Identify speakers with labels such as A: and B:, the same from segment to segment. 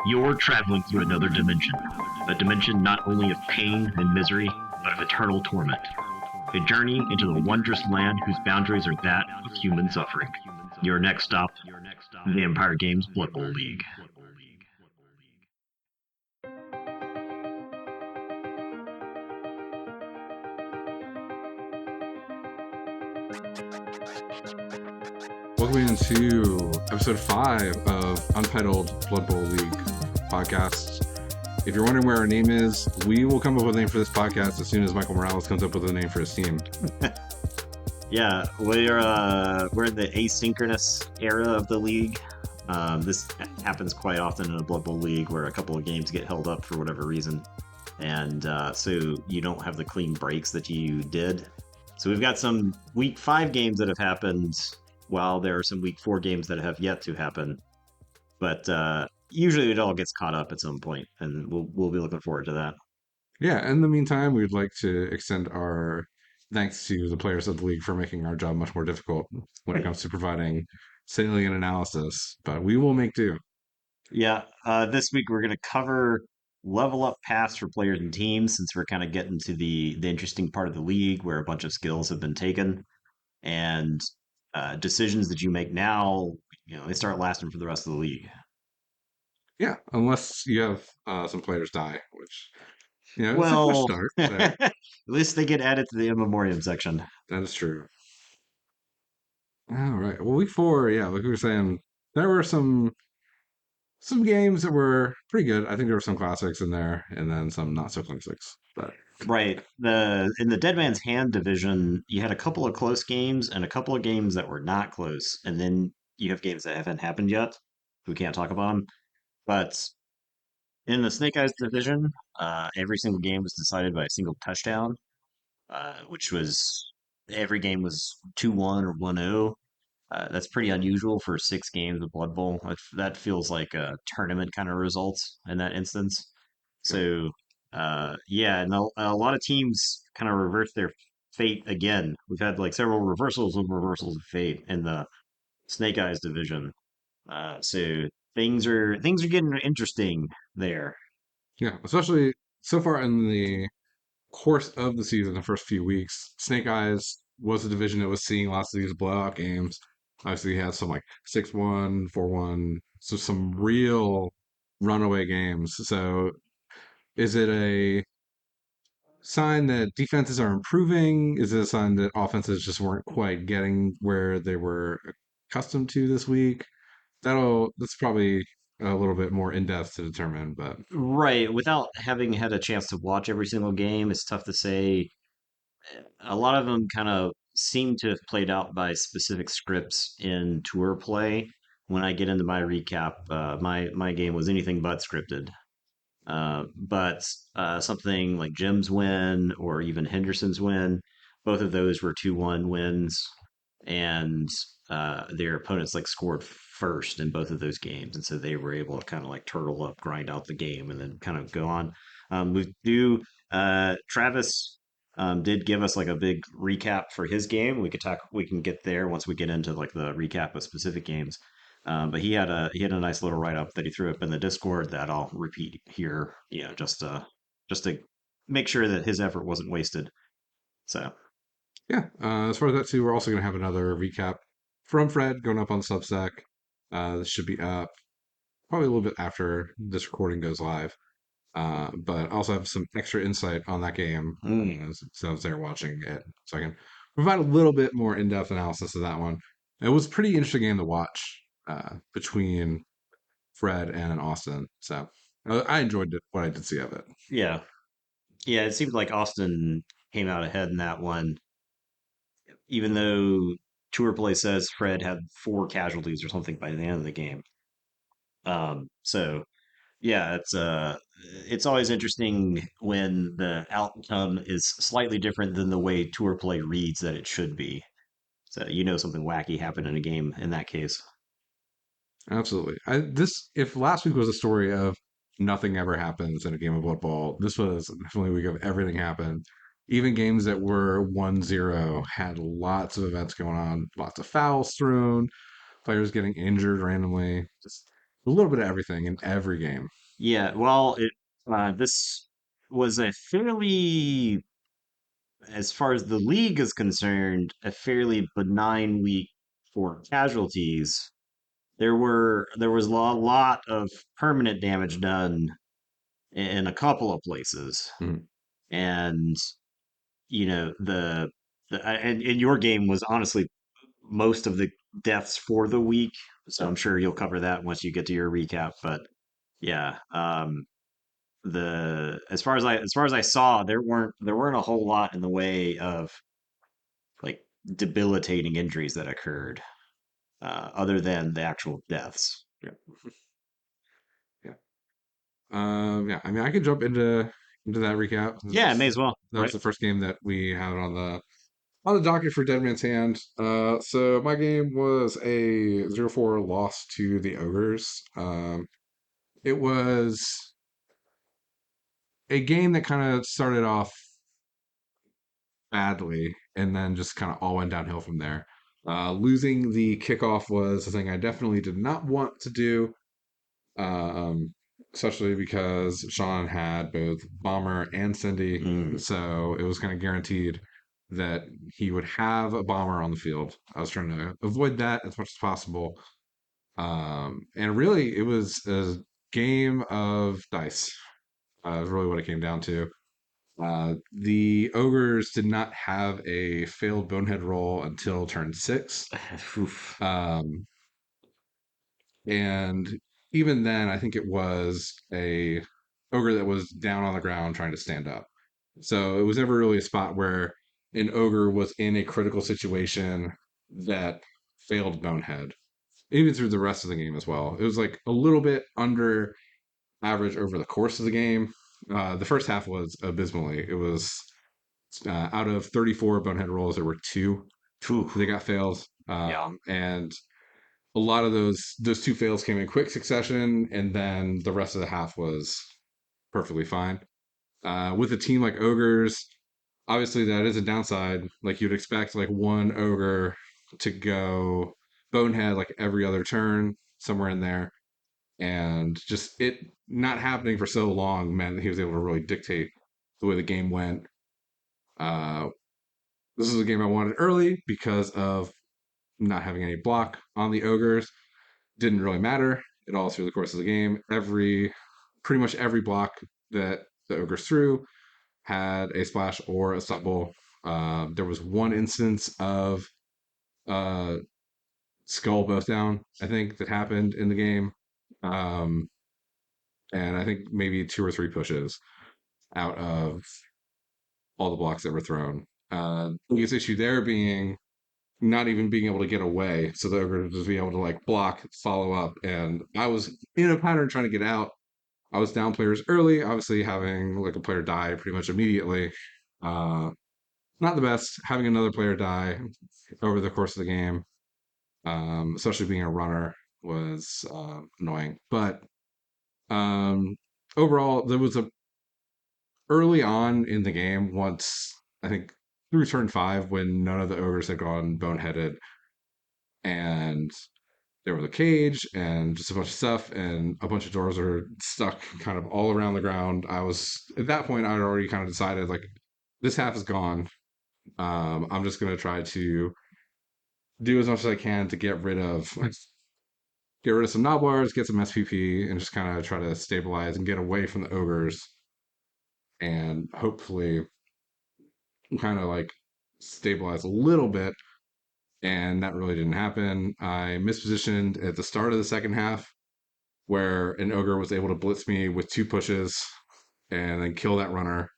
A: You're traveling through another dimension. A dimension not only of pain and misery, but of eternal torment. A journey into the wondrous land whose boundaries are that of human suffering. Your next stop, Vampire Games Blood Bowl League.
B: Welcome into episode 5 of Untitled Blood Bowl League podcast. If you're wondering where our name is, we will come up with a name for this podcast as soon as Michael Morales comes up with a name for his team.
A: Yeah, we're in the asynchronous era of the league. This happens quite often in a Blood Bowl league where a couple of games get held up for whatever reason, and so you don't have the clean breaks that you did. So we've got some week 5 games that have happened, while there are some week 4 games that have yet to happen. But usually it all gets caught up at some point, and we'll be looking forward to that.
B: Yeah, in the meantime, we'd like to extend our thanks to the players of the league for making our job much more difficult when it comes to providing salient analysis, but we will make do.
A: Yeah, this week we're going to cover level up paths for players and teams, since we're kind of getting to the interesting part of the league where a bunch of skills have been taken, and decisions that you make now, they start lasting for the rest of the league.
B: Yeah, unless you have some players die, which, it's a fresh
A: Well,
B: start, but
A: at least they get added to the in memoriam section.
B: that is true. All right. Well, week 4, yeah, like we were saying, there were some games that were pretty good. I think there were some classics in there, and then some not so classics. But
A: Right. The in the Dead Man's Hand division, you had a couple of close games and a couple of games that were not close, and then you have games that haven't happened yet. We can't talk about them. But in the Snake Eyes division, every single game was decided by a single touchdown, which was every game was 2-1 or 1-0. That's pretty unusual for 6 games of Blood Bowl. That feels like a tournament kind of result in that instance.
B: yeah,
A: So, yeah, and a lot of teams kind of reverse their fate again. We've had like several reversals of fate in the Snake Eyes division. So things are getting interesting there.
B: yeah, especially so far in the course of the season, the first few weeks, Snake Eyes was a division that was seeing lots of these blowout games. Obviously, he had some like 6-1, 4-1, so some real runaway games. So, is it a sign that defenses are improving? Is it a sign that offenses just weren't quite getting where they were accustomed to this week? That's probably a little bit more in depth to determine, but
A: Right. Without having had a chance to watch every single game, it's tough to say. A lot of them kind of seem to have played out by specific scripts in tour play. When I get into my recap, my game was anything but scripted. But something like Jim's win or even Henderson's win, both of those were 2-1 wins, and their opponents like scored first in both of those games, and so they were able to kind of like turtle up, grind out the game, and then kind of go on. We do. Travis did give us like a big recap for his game. We could talk. We can get there once we get into like the recap of specific games. But he had a nice little write up that he threw up in the Discord that I'll repeat here, just to make sure that his effort wasn't wasted. So
B: yeah. As far as that too, we're also going to have another recap from Fred going up on Substack. This should be up probably a little bit after this recording goes live. But I also have some extra insight on that game. So I was there watching it, so I can provide a little bit more in-depth analysis of that one. It was a pretty interesting game to watch between Fred and Austin. So I enjoyed what I did see of it.
A: yeah, yeah, it seemed like Austin came out ahead in that one, even though Tour Play says Fred had 4 casualties or something by the end of the game. So yeah, it's always interesting when the outcome is slightly different than the way Tour Play reads that it should be. So something wacky happened in a game in that case.
B: Absolutely. If last week was a story of nothing ever happens in a game of Blood Bowl, this was definitely a week of everything happened. Even games that were 1-0 had lots of events going on, lots of fouls thrown, players getting injured randomly. Just a little bit of everything in every game.
A: Yeah, well, this was a fairly, as far as the league is concerned, a fairly benign week for casualties. There was a lot of permanent damage done in a couple of places,
B: Mhm.
A: and and your game was honestly most of the deaths for the week, so I'm sure you'll cover that once you get to your recap. But yeah, the as far as I saw, there weren't a whole lot in the way of like debilitating injuries that occurred, other than the actual deaths.
B: Yeah, yeah, yeah. I mean, I can jump into that recap.
A: Yeah, may as well,
B: That was
A: right?
B: the first game that we had on the docket for Dead Man's Hand. So my game was a 0-4 loss to the Ogres. It was a game that kind of started off badly and then just kind of all went downhill from there. Losing the kickoff was a thing I definitely did not want to do, um, especially because Sean had both Bomber and Cindy,
A: Mm.
B: so it was kind of guaranteed that he would have a Bomber on the field. I was trying to avoid that as much as possible. And really, it was a game of dice. Is really what it came down to. The ogres did not have a failed bonehead roll until turn 6.
A: Oof.
B: Um, and even then, I think it was a ogre that was down on the ground trying to stand up. So it was never really a spot where an ogre was in a critical situation that failed bonehead, even through the rest of the game as well. It was like a little bit under average over the course of the game. The first half was abysmally. It was out of 34 bonehead rolls, there were two
A: Phew.
B: that got failed,
A: Yeah.
B: and a lot of those two fails came in quick succession, and then the rest of the half was perfectly fine. With a team like ogres, obviously that is a downside. Like you'd expect, like one ogre to go bonehead like every other turn, somewhere in there, and just it not happening for so long meant that he was able to really dictate the way the game went. Uh, this is a game I wanted early because of not having any block on the ogres. Didn't really matter at all through the course of the game. Pretty much every block that the ogres threw had a splash or a stumble. There was one instance of uh, skull both down, I think, that happened in the game. Um, and I think maybe two or three pushes out of all the blocks that were thrown. The biggest issue there being not even being able to get away. So they were just being able to like block, follow up. And I was in a pattern trying to get out. I was down players early, obviously having like a player die pretty much immediately. Uh, Not the best. Having another player die over the course of the game, especially being a runner, was annoying. But um, overall, there was a early on in the game, once I think through turn 5, when none of the ogres had gone boneheaded, and there was a cage and just a bunch of stuff, and a bunch of doors are stuck kind of all around the ground. I was at that point, I'd already kind of decided like this half is gone. I'm just gonna try to do as much as I can to get rid of some Noblars, get some SPP, and just kind of try to stabilize and get away from the ogres, and hopefully kind of like stabilize a little bit. And that really didn't happen. I mispositioned at the start of the second half, where an ogre was able to blitz me with two pushes and then kill that runner.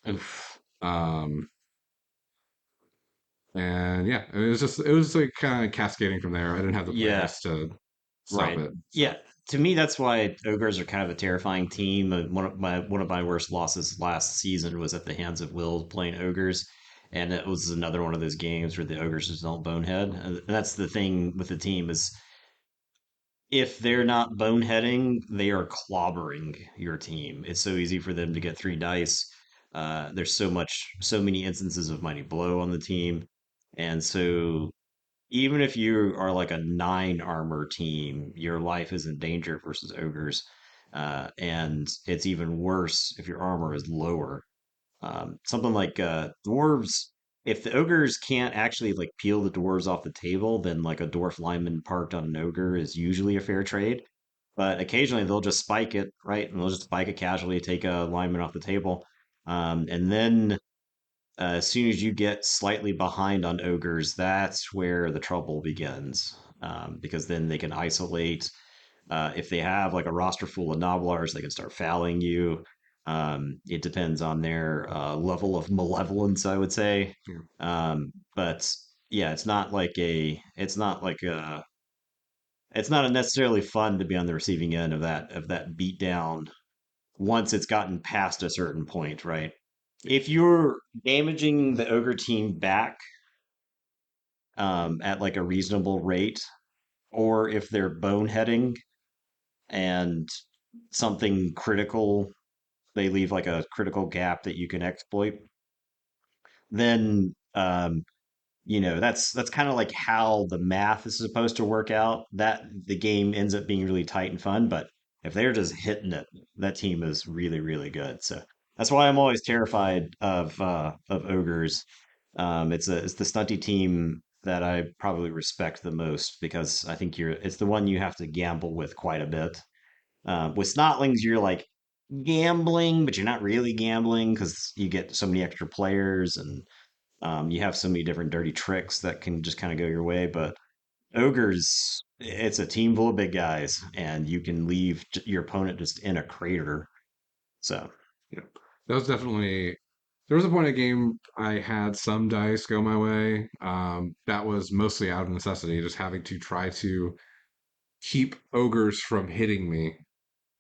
A: Oof.
B: Um, and yeah, it was like kind of cascading from there. I didn't have the
A: Yeah.
B: players to stop
A: Right.
B: it.
A: Yeah.
B: So
A: To me, that's why ogres are kind of a terrifying team. One of my worst losses last season was at the hands of Will playing ogres, and it was another one of those games where the ogres just don't bonehead. And that's the thing with the team is if they're not boneheading, they are clobbering your team. It's so easy for them to get three dice. There's so many instances of mighty blow on the team, and so even if you are like a 9 armor team, your life is in danger versus ogres. And it's even worse if your armor is lower. Something like dwarves, if the ogres can't actually like peel the dwarves off the table, then like a dwarf lineman parked on an ogre is usually a fair trade. But occasionally they'll just spike it, right? And they'll just spike it casually, take a lineman off the table. And then as soon as you get slightly behind on ogres, that's where the trouble begins. Because then they can isolate. If they have like a roster full of Noblars, they can start fouling you. It depends on their level of malevolence, I would say.
B: Yeah.
A: But yeah, it's not necessarily fun to be on the receiving end of that beat down once it's gotten past a certain point, right? If you're damaging the ogre team back at like a reasonable rate, or if they're boneheading and something critical, they leave like a critical gap that you can exploit, then that's kind of like how the math is supposed to work out. That the game ends up being really tight and fun, but if they're just hitting it, that team is really really good. So that's why I'm always terrified of ogres. It's the stunty team that I probably respect the most because I think it's the one you have to gamble with quite a bit. With Snotlings, you're like gambling, but you're not really gambling because you get so many extra players and you have so many different dirty tricks that can just kind of go your way. But Ogres, it's a team full of big guys, and you can leave your opponent just in a crater. So,
B: Yeah. That was definitely there was a point in the game I had some dice go my way. That was mostly out of necessity, just having to try to keep ogres from hitting me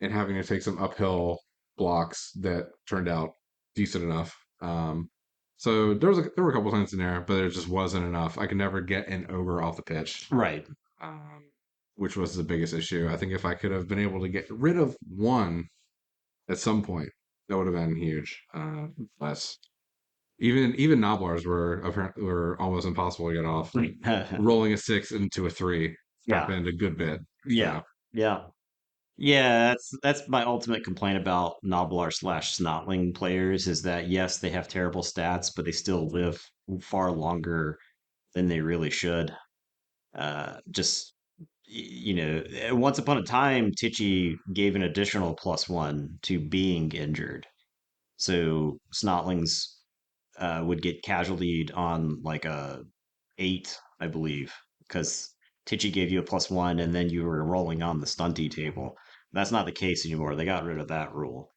B: and having to take some uphill blocks that turned out decent enough. So there were a couple times in there, but it just wasn't enough. I could never get an ogre off the pitch,
A: right.
B: um, which was the biggest issue. I think if I could have been able to get rid of one at some point, that would have been huge. Less even Noblars were almost impossible to get off. Rolling a 6 into a 3
A: Yeah.
B: happened a good bit.
A: Yeah.
B: So
A: Yeah. Yeah, that's my ultimate complaint about Noblar slash Snotling players is that yes, they have terrible stats, but they still live far longer than they really should. Just once upon a time, Tichy gave an additional +1 to being injured. So Snotlings would get casualtied on like a 8, I believe, because Tichy gave you a +1 and then you were rolling on the stunty table. That's not the case anymore. They got rid of that rule.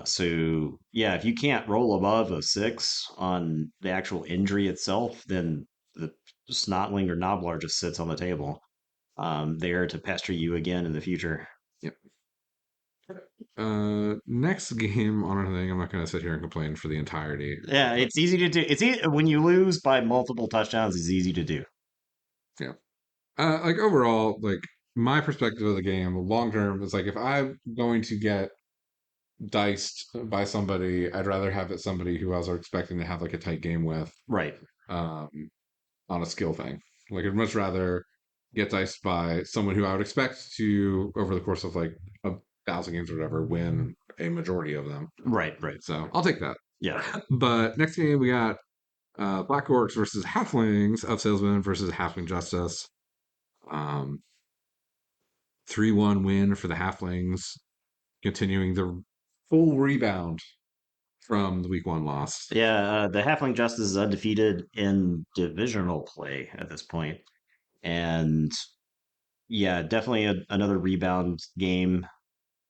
A: So yeah, if you can't roll above a 6 on the actual injury itself, then the Snotling or Noblar just sits on the table, there to pester you again in the future.
B: yeah. Next game on our thing, I'm not going to sit here and complain for the entirety.
A: Yeah,
B: But
A: it's easy to do. When you lose by multiple touchdowns, it's easy to do.
B: yeah, like overall, like my perspective of the game, long term, is like if I'm going to get diced by somebody, I'd rather have it somebody who I was expecting to have like a tight game with,
A: Right.
B: um, on a skill thing. Like I'd much rather get diced by someone who I would expect to, over the course of like 1,000 games or whatever, win a majority of them.
A: Right. Right.
B: So I'll take that.
A: Yeah.
B: But next game we got Black Orcs versus Halflings of Salesmen versus Halfling Justice. Um, 3-1 win for the Halflings, continuing the full rebound from the week 1 loss.
A: Yeah. The Halfling Justice is undefeated in divisional play at this point, and yeah, definitely another rebound game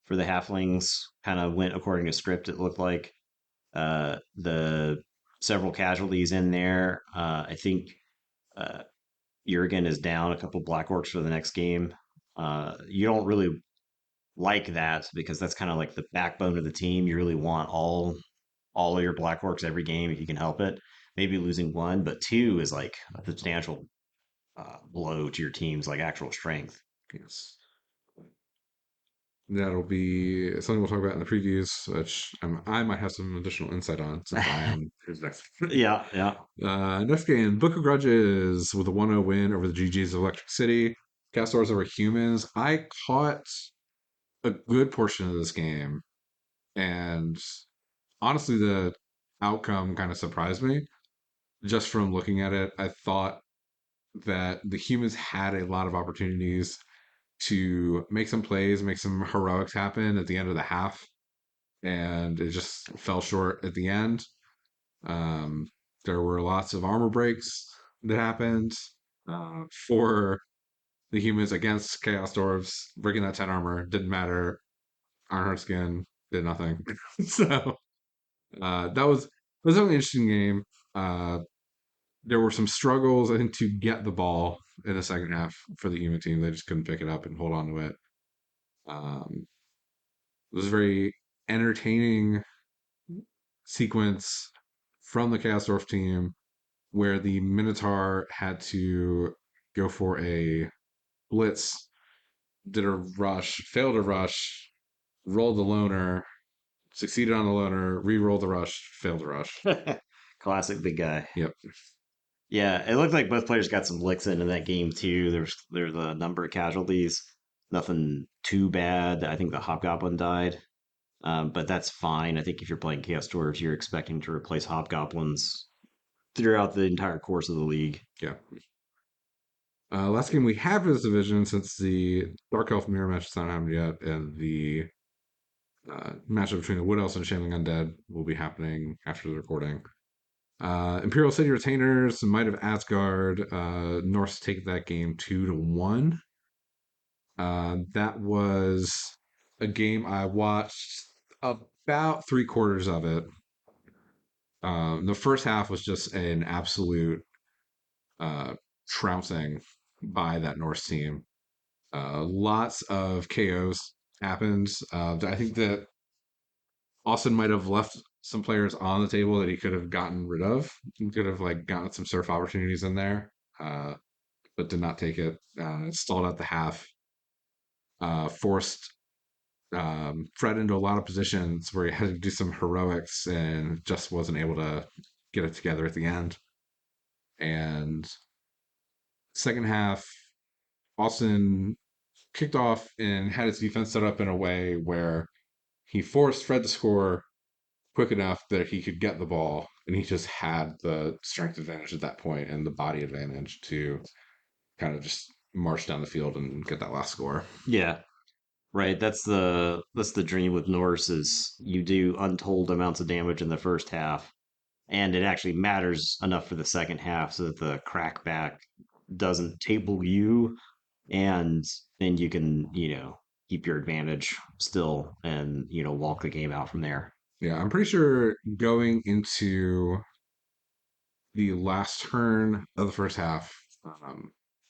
A: for the Halflings. Kind of went according to script. It looked like the several casualties in there. I think uh, Jurgen is down a couple Black Orcs for the next game. You don't really like that because that's kind of like the backbone of the team. You really want all of your Black Orcs every game if you can help it. Maybe losing one, but two is like a substantial blow to your team's like actual strength.
B: Yes. That'll be something we'll talk about in the previews, which I might have some additional insight on since I am his next.
A: Yeah, yeah.
B: Next game, Book of Grudges with a 1-0 win over the GGs of Electric City. Castors over Humans. I caught a good portion of this game, and honestly, the outcome kind of surprised me. Just from looking at it, I thought that the Humans had a lot of opportunities to make some plays, make some heroics happen at the end of the half, and it just fell short at the end. Um, there were lots of armor breaks that happened for the Humans against Chaos Dwarves. Breaking that 10 armor didn't matter. Ironheart Skin did nothing. So that was a really interesting game. Uh, there were some struggles, I think, to get the ball in the second half for the Human team. They just couldn't pick it up and hold on to it. Um, it was a very entertaining sequence from the Chaosdorf team where the Minotaur had to go for a blitz, did a rush, failed a rush, rolled the loner, succeeded on the loner, re-rolled the rush, failed the rush.
A: Classic big guy.
B: Yep.
A: Yeah, it looked like both players got some licks in that game too. There's a number of casualties. Nothing too bad. I think the Hobgoblin died. But that's fine. I think if you're playing Chaos Dwarves, you're expecting to replace Hobgoblins throughout the entire course of the league.
B: Yeah. Last game we have for this division, since the Dark Elf Mirror match has not happened yet, and the matchup between the Wood Elves and Shaman Undead will be happening after the recording. Imperial City Retainers, Might of Asgard, Norse take that game 2-1. That was a game I watched about three-quarters of it. The first half was just an absolute uh, trouncing by that Norse team. Lots of KOs happened. I think that Austin might have left some players on the table that he could have gotten rid of. He could have like gotten some surf opportunities in there, but did not take it. Stalled out the half. Forced Fred into a lot of positions where he had to do some heroics and just wasn't able to get it together at the end. And second half, Austin kicked off and had his defense set up in a way where he forced Fred to score quick enough that he could get the ball, and he just had the strength advantage at that point and the body advantage to kind of just march down the field and get that last score.
A: Yeah, right. That's the dream with Norse is you do untold amounts of damage in the first half, and it actually matters enough for the second half so that the crackback doesn't table you, and then you can keep your advantage still and walk the game out from there.
B: Yeah, I'm pretty sure going into the last turn of the first half,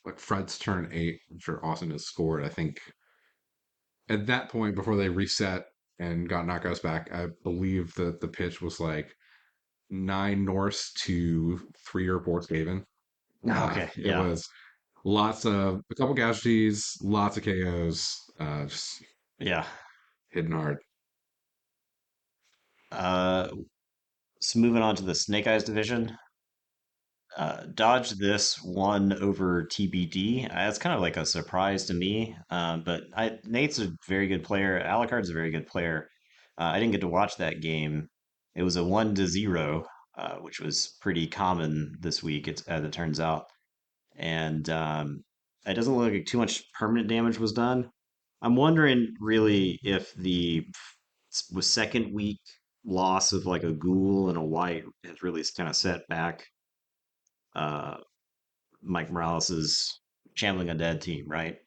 B: like Fred's turn 8, after Austin has scored, I think at that point before they reset and got knockouts back, I believe that the pitch was like 9 Norse to 3 or 4 Skaven.
A: Okay,
B: It
A: yeah.
B: was lots of a couple casualties, lots of KOs, just
A: Yeah.
B: hitting hard.
A: uh so moving on to the Snake Eyes division. Dodge this one over TBD. It's kind of like a surprise to me. But Nate's a very good player. Alucard's a very good player. I didn't get to watch that game. It was a 1-0, which was pretty common this week, as it turns out. And it doesn't look like too much permanent damage was done. I'm wondering really if the was second week loss of like a ghoul and a white has really kind of set back uh, Mike Morales's channeling undead team, right?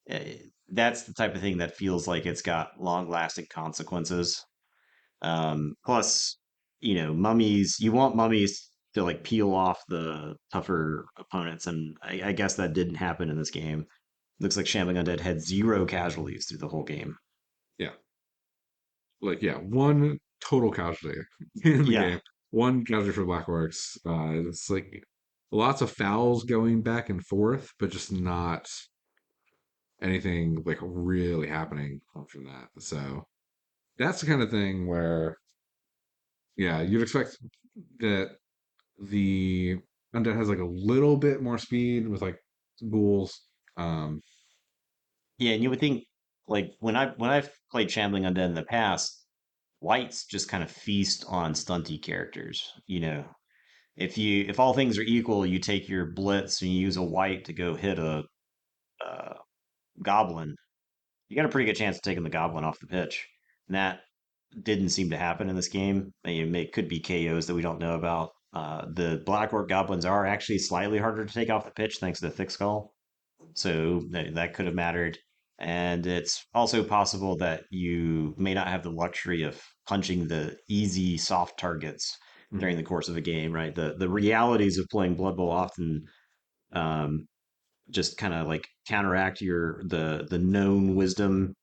A: Eh, That's the type of thing that feels like it's got long lasting consequences. Plus, mummies. You want mummies to like peel off the tougher opponents, and I guess that didn't happen in this game. Looks like Shambling Undead had zero casualties through the whole game.
B: Yeah, like yeah, one total casualty in the
A: Yeah,
B: game. One casualty for Blackworks. It's like lots of fouls going back and forth, but just not anything like really happening from that. So that's the kind of thing where, yeah, you'd expect that the undead has like a little bit more speed with like ghouls. Um,
A: Yeah, and you would think like when I've played Shambling Undead in the past, whites just kind of feast on stunty characters. If all things are equal, you take your blitz and you use a white to go hit a goblin. You got a pretty good chance of taking the goblin off the pitch. And that didn't seem to happen in this game. It could be KOs that we don't know about. The Black Orc goblins are actually slightly harder to take off the pitch thanks to the thick skull, so that could have mattered. And it's also possible that you may not have the luxury of punching the easy soft targets
B: mhm,
A: during the course of a game, right? The realities of playing Blood Bowl often um, just kind of like counteract the known wisdom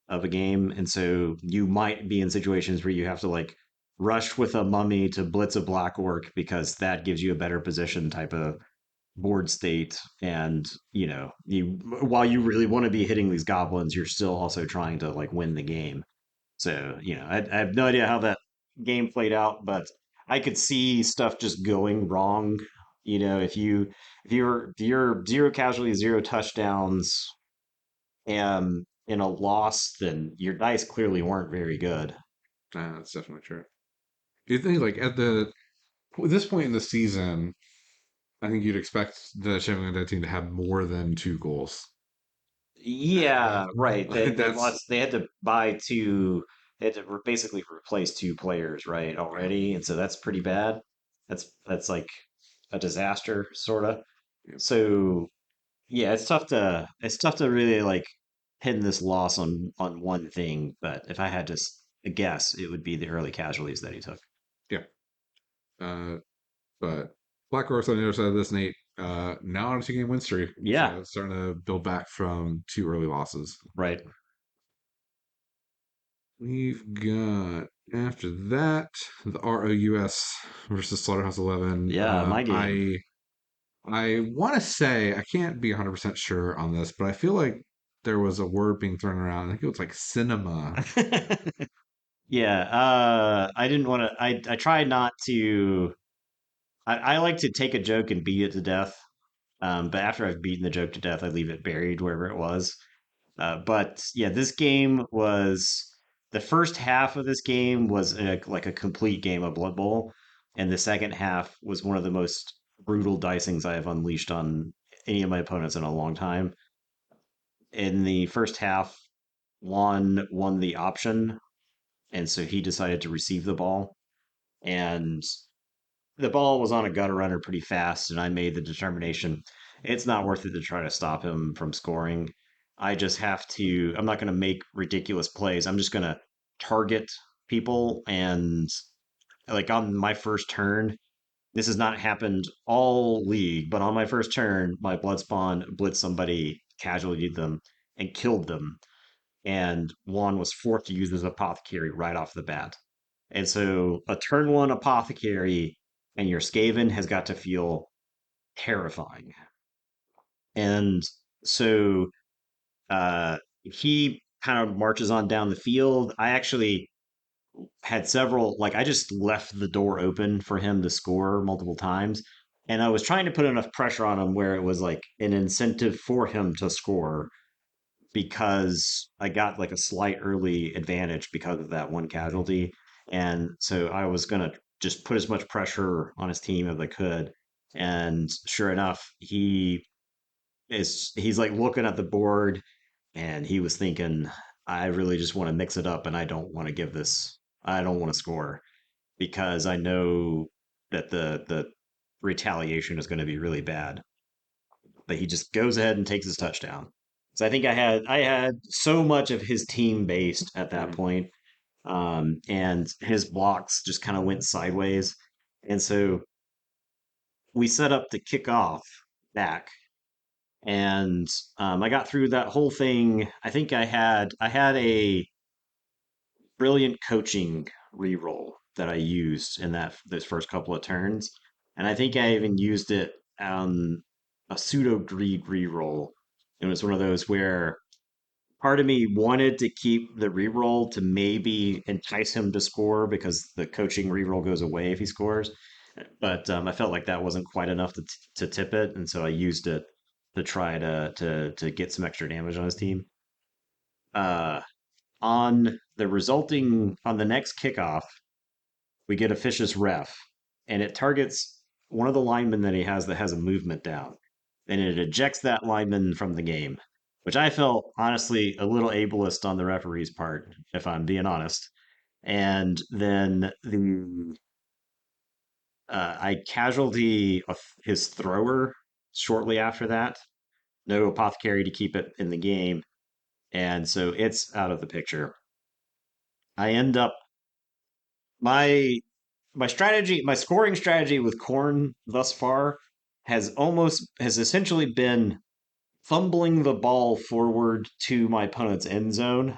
A: of a game, and so you might be in situations where you have to like rush with a mummy to blitz a black orc because that gives you a better position type of board state. And you while you really want to be hitting these goblins, you're still also trying to like win the game. So I have no idea how that game played out, but I could see stuff just going wrong. If you're zero casualties, zero touchdowns, and in a loss, then your dice clearly weren't very good.
B: that's definitely true. You think like at this point in the season, I think you'd expect the Sheffield United team to have more than two goals.
A: Yeah, right. They
B: That's
A: lost. They had to buy two. They had to basically replace two players, right,
B: yeah,
A: already, and so that's pretty bad. That's like a disaster, sort of.
B: yeah,
A: So yeah, it's tough to really like pin this loss on one thing. But if I had to guess, it would be the early casualties that he took.
B: yeah. But Black Horse on the other side of this, Nate, now on a two-game win streak,
A: Yeah,
B: starting to build back from two early losses.
A: right.
B: We've got after that the ROUS versus Slaughterhouse 11.
A: Yeah, my game.
B: I want to say I can't be 100% sure on this, but I feel like there was a word being thrown around. I think it was like cinema.
A: Yeah, I didn't want to. I tried not to. I like to take a joke and beat it to death. But after I've beaten the joke to death, I leave it buried wherever it was. But yeah, this game was the first half of this game was like a complete game of Blood Bowl, and the second half was one of the most brutal dicings I have unleashed on any of my opponents in a long time. In the first half, Juan won the option, and so he decided to receive the ball, and the ball was on a gutter runner pretty fast, and I made the determination it's not worth it to try to stop him from scoring. I just have to, I'm not going to make ridiculous plays. I'm just going to target people. And like on my first turn, this has not happened all league, but on my first turn, my blood spawn blitzed somebody, casualtied them, and killed them. And Juan was forced to use his apothecary right off the bat. And so a turn one apothecary and your Skaven has got to feel terrifying. And so he kind of marches on down the field. I actually had several, like, I just left the door open for him to score multiple times. And I was trying to put enough pressure on him where it was like an incentive for him to score because I got like a slight early advantage because of that one casualty. And so I was going to just put as much pressure on his team as I could. And sure enough, he's like looking at the board and he was thinking, I really just want to mix it up and I don't want to score because I know that the retaliation is going to be really bad. But he just goes ahead and takes his touchdown. So I think I had so much of his team based at that
B: Mhm.
A: point, and his blocks just kind of went sideways, and so we set up to kick off back, and I got through that whole thing. I think I had a brilliant coaching reroll that I used in that those first couple of turns, and I think I even used it on a pseudo greed reroll It was one of those where part of me wanted to keep the reroll to maybe entice him to score because the coaching reroll goes away if he scores. But I felt like that wasn't quite enough to tip it, and so I used it to try to get some extra damage on his team. Uh, on the next kickoff, we get a vicious ref, and it targets one of the linemen that he has that has a movement down, and it ejects that lineman from the game, which I felt honestly a little ableist on the referee's part, if I'm being honest. And then I casualty his thrower shortly after that. No apothecary to keep it in the game, and so it's out of the picture. I end up my my scoring strategy with corn thus far has essentially been fumbling the ball forward to my opponent's end zone,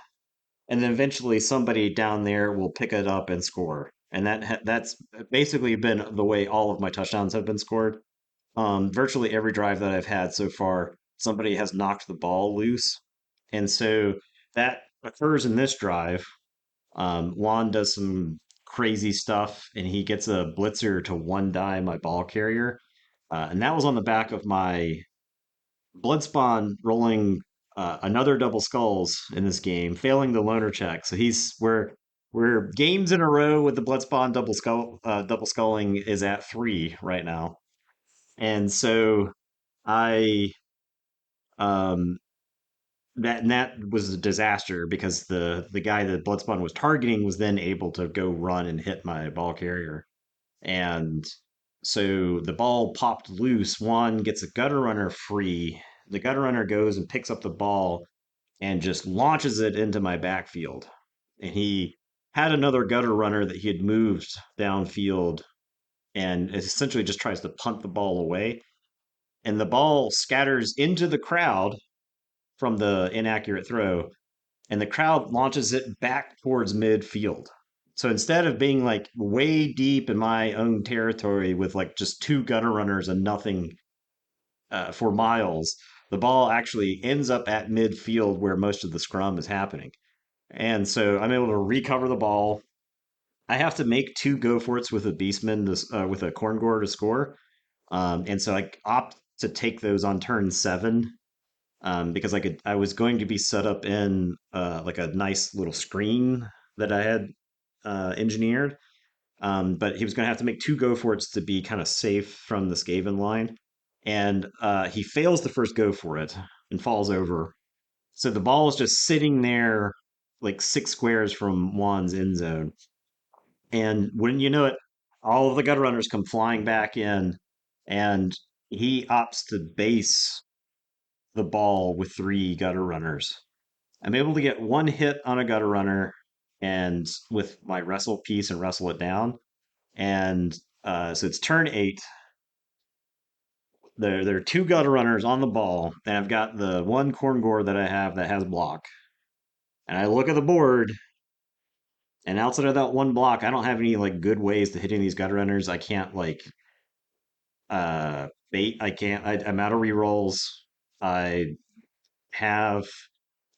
A: and then eventually somebody down there will pick it up and score. And that's basically been the way all of my touchdowns have been scored. Virtually every drive that I've had so far, somebody has knocked the ball loose, and so that occurs in this drive. Juan does some crazy stuff, and he gets a blitzer to one die my ball carrier, and that was on the back of my Bloodspawn rolling another double skulls in this game, failing the loner check. So we're games in a row with the Bloodspawn double sculling is at 3 right now, and so I um that was a disaster because the guy that Bloodspawn was targeting was then able to go run and hit my ball carrier. And so the ball popped loose. One gets a gutter runner free. The gutter runner goes and picks up the ball and just launches it into my backfield. And he had another gutter runner that he had moved downfield and essentially just tries to punt the ball away. And the ball scatters into the crowd from the inaccurate throw, and the crowd launches it back towards midfield. So instead of being like way deep in my own territory with like just two gutter runners and nothing for miles, the ball actually ends up at midfield where most of the scrum is happening. And so I'm able to recover the ball. I have to make two go for it's with a beastman with a corn gore to score. And so I opt to take those on turn 7 because I was going to be set up in like a nice little screen that I had engineered, but he was going to have to make two go for it's to be kind of safe from the Skaven line, and he fails the first go for it and falls over. So the ball is just sitting there like 6 squares from Juan's end zone, and wouldn't you know it, all of the gutter runners come flying back in, and he opts to base the ball with 3 gutter runners. I'm able to get one hit on a gutter runner and with my wrestle piece and wrestle it down. And so it's turn 8. There are 2 gutter runners on the ball, and I've got the one corn gore that I have that has block. And I look at the board, and outside of that one block, I don't have any like good ways to hitting these gutter runners. I can't like bait. I can't. I'm out of rerolls. I have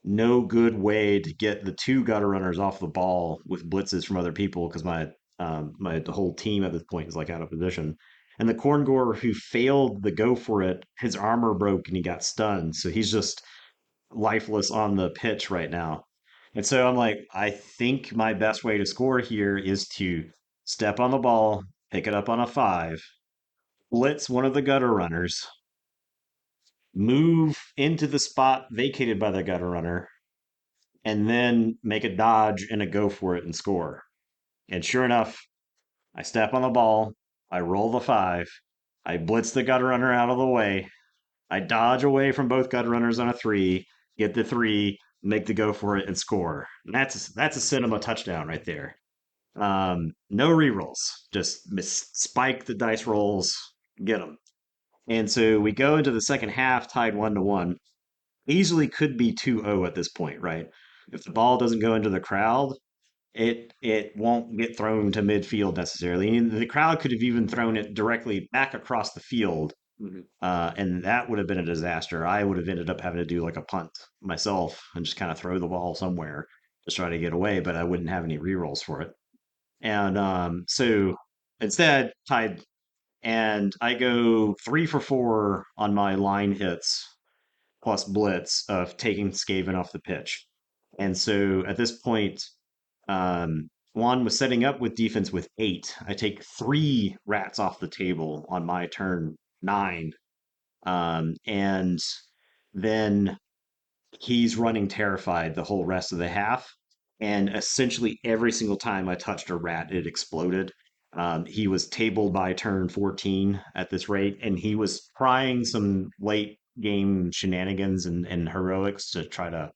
A: no good way to get the 2 gutter runners off the ball with blitzes from other people because my the whole team at this point is like out of position. And the corn gore who failed the go for it, his armor broke and he got stunned, so he's just lifeless on the pitch right now. And so I'm like, I think my best way to score here is to step on the ball, pick it up on a 5, blitz one of the gutter runners, move into the spot vacated by the gutter runner, and then make a dodge and a go for it and score. And sure enough, I step on the ball, I roll the 5, I blitz the gutter runner out of the way, I dodge away from both gutter runners on a 3, get the 3, make the go for it and score. And that's a cinema touchdown right there. No rerolls, just spike the dice rolls, get them. And so we go into the second half tied 1-1. Easily could be 2-0 at this point, right? If the ball doesn't go into the crowd, it won't get thrown to midfield necessarily. And the crowd could have even thrown it directly back across the field
B: Mhm.
A: And that would have been a disaster. I would have ended up having to do like a punt myself and just kind of throw the ball somewhere to try to get away, but I wouldn't have any rerolls for it. And so instead, tied, and I go 3 for 4 on my line hits plus blitz of taking Skaven off the pitch. And so at this point, Juan was setting up with defense with 8. I take 3 rats off the table on my turn 9. And then he's running terrified the whole rest of the half. And essentially every single time I touched a rat, it exploded. He was tabled by turn 14 at this rate, and he was trying some late game shenanigans and heroics to try to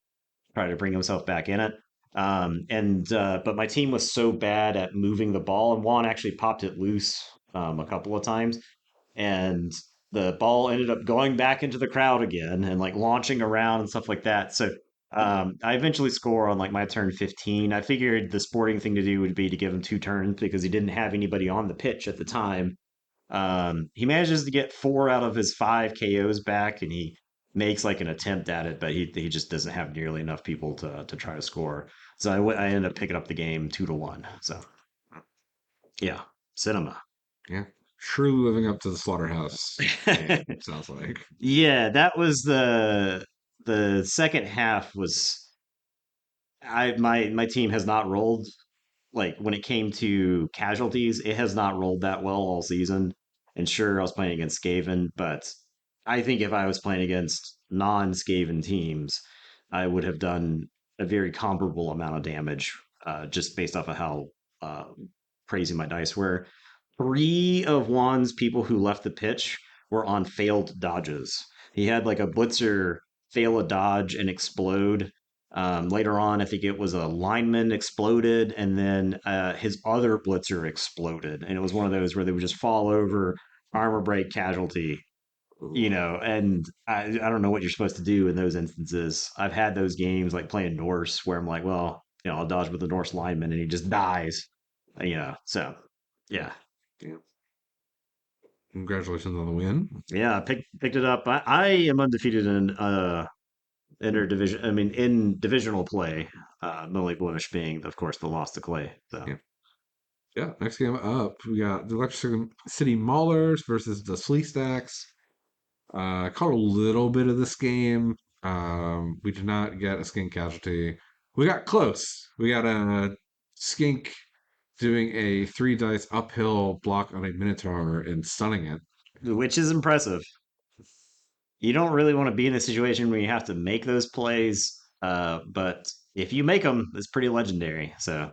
A: bring himself back in it. And but my team was so bad at moving the ball, and Juan actually popped it loose a couple of times, and the ball ended up going back into the crowd again and like launching around and stuff like that. So I eventually score on like my turn 15. I figured the sporting thing to do would be to give him 2 turns because he didn't have anybody on the pitch at the time. He manages to get 4 out of his 5 KOs back, and he makes like an attempt at it, but he just doesn't have nearly enough people to try to score. So I ended up picking up the game 2-1. So yeah, cinema.
B: Yeah, truly living up to the slaughterhouse game. Sounds like.
A: Yeah, that was the second half was my team has not rolled like when it came to casualties, it has not rolled that well all season. And sure, I was playing against Skaven, but I think if I was playing against non-Skaven teams, I would have done a very comparable amount of damage, just based off of how uh, crazy my dice were. 3 of Juan's people who left the pitch were on failed dodges. He had like a blitzer fail a dodge and explode. Later on, I think it was a lineman exploded, and then his other blitzer exploded, and it was one of those where they would just fall over, armor break, casualty,
B: Ooh.
A: and I don't know what you're supposed to do in those instances. I've had those games like playing Norse where I'm like, well, I'll dodge with the Norse lineman, and he just dies, So yeah,
B: Yeah. Congratulations on the win.
A: yeah, picked it up. I am undefeated in interdivision. I mean, in divisional play. The only blemish being, of course, the loss to Clay. So
B: Yeah. Yeah. Next game up, we got the Electric City Maulers versus the Slee Stacks. I caught a little bit of this game. We did not get a skink casualty. We got close. We got a skink doing a 3 dice uphill block on a Minotaur and stunning it.
A: which is impressive. You don't really want to be in a situation where you have to make those plays, but if you make them, it's pretty legendary. So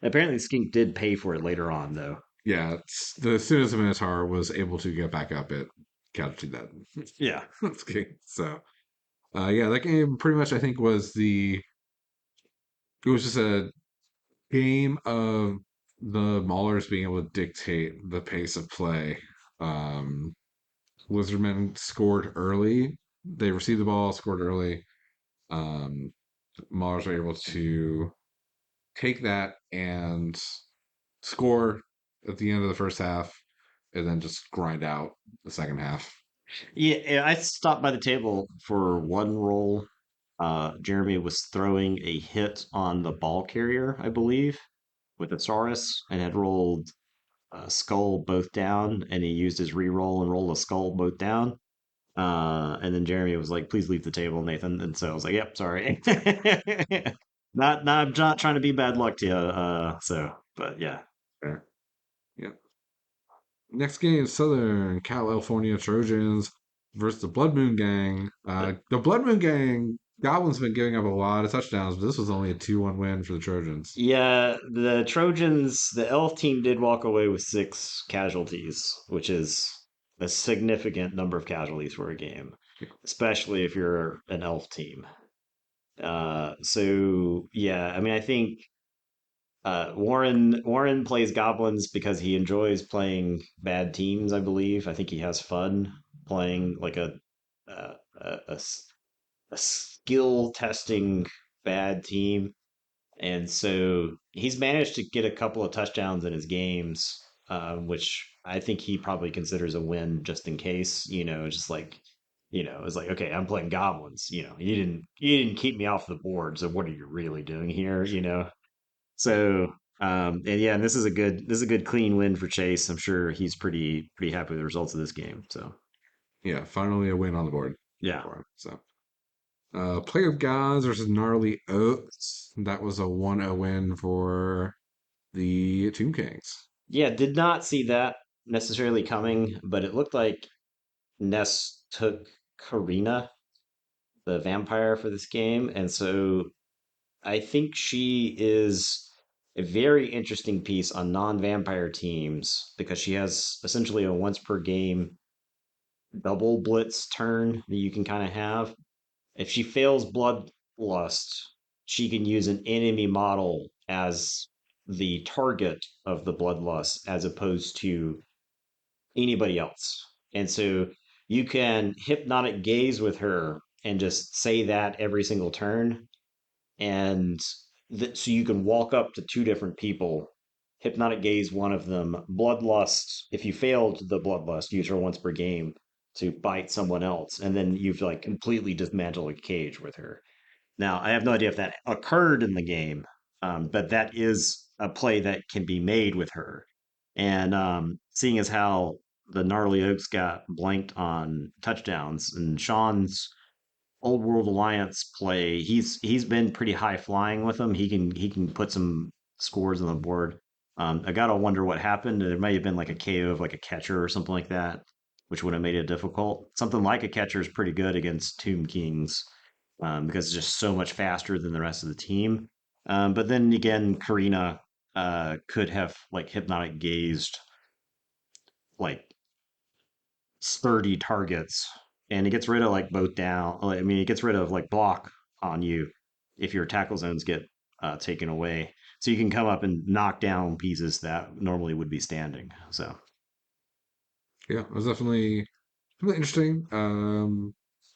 A: apparently, Skink did pay for it later on, though.
B: Yeah, as soon as the Minotaur was able to get back up, it casualty that
A: Yeah.
B: skink. So, yeah, that game pretty much I think it was just a game of the Maulers being able to dictate the pace of play. Um, Lizardmen scored early. They received the ball, scored early. Um, Maulers were able to take that and score at the end of the first half, and then just grind out the second half.
A: Yeah, I stopped by the table for one roll. Jeremy was throwing a hit on the ball carrier, I believe, with a Saurus, and had rolled skull both down, and he used his re-roll and rolled a skull both down. And then Jeremy was like, "Please leave the table, Nathan." And so I was like, "Yep, sorry." I'm not trying to be bad luck to you. But yeah,
B: Yeah. Yeah. Next game, Southern California Trojans versus the Blood Moon Gang. The Blood Moon Gang, Goblin's been giving up a lot of touchdowns, but this was only a 2-1 win for the Trojans.
A: yeah. The Trojans, the Elf team did walk away with 6 casualties, which is a significant number of casualties for a game, especially if you're an Elf team. So yeah, I mean, I think Warren plays goblins because he enjoys playing bad teams. I believe. I think he has fun playing like a, a skill testing bad team, and so he's managed to get a couple of touchdowns in his games, which I think he probably considers a win just in case, just like, it's like, okay, I'm playing goblins, you didn't keep me off the board, so what are you really doing here? So, and yeah, and this is a good clean win for Chase. I'm sure he's pretty happy with the results of this game. So,
B: Yeah, finally a win on the board
A: yeah.
B: for him. So, Play of Gods versus Gnarly Oats. That was a 1-0 win for the Tomb Kings.
A: Yeah, did not see that necessarily coming, but it looked like Ness took Karina, the vampire, for this game, and so I think she is a very interesting piece on non-vampire teams because she has essentially a once per game double blitz turn that you can kind of have. If she fails Bloodlust, she can use an enemy model as the target of the Bloodlust as opposed to anybody else. And so you can hypnotic gaze with her and just say that every single turn, and so you can walk up to two different people, hypnotic gaze one of them, bloodlust. If you failed the bloodlust, use her once per game to bite someone else, and then you've like completely dismantled a cage with her. Now, I have no idea if that occurred in the game, but that is a play that can be made with her. And seeing as how the gnarly oaks got blanked on touchdowns, and Sean's Old World Alliance play, he's been pretty high flying with them. He can put some scores on the board. I gotta wonder what happened. There might have been like a KO of like a catcher or something like that, which would have made it difficult. Something like a catcher is pretty good against Tomb Kings, because it's just so much faster than the rest of the team. But then again, Karina could have like hypnotic gazed like 30 targets, and it gets rid of like both down. I mean, it gets rid of like block on you if your tackle zones get taken away. So you can come up and knock down pieces that normally would be standing. So
B: Yeah, it was definitely really interesting.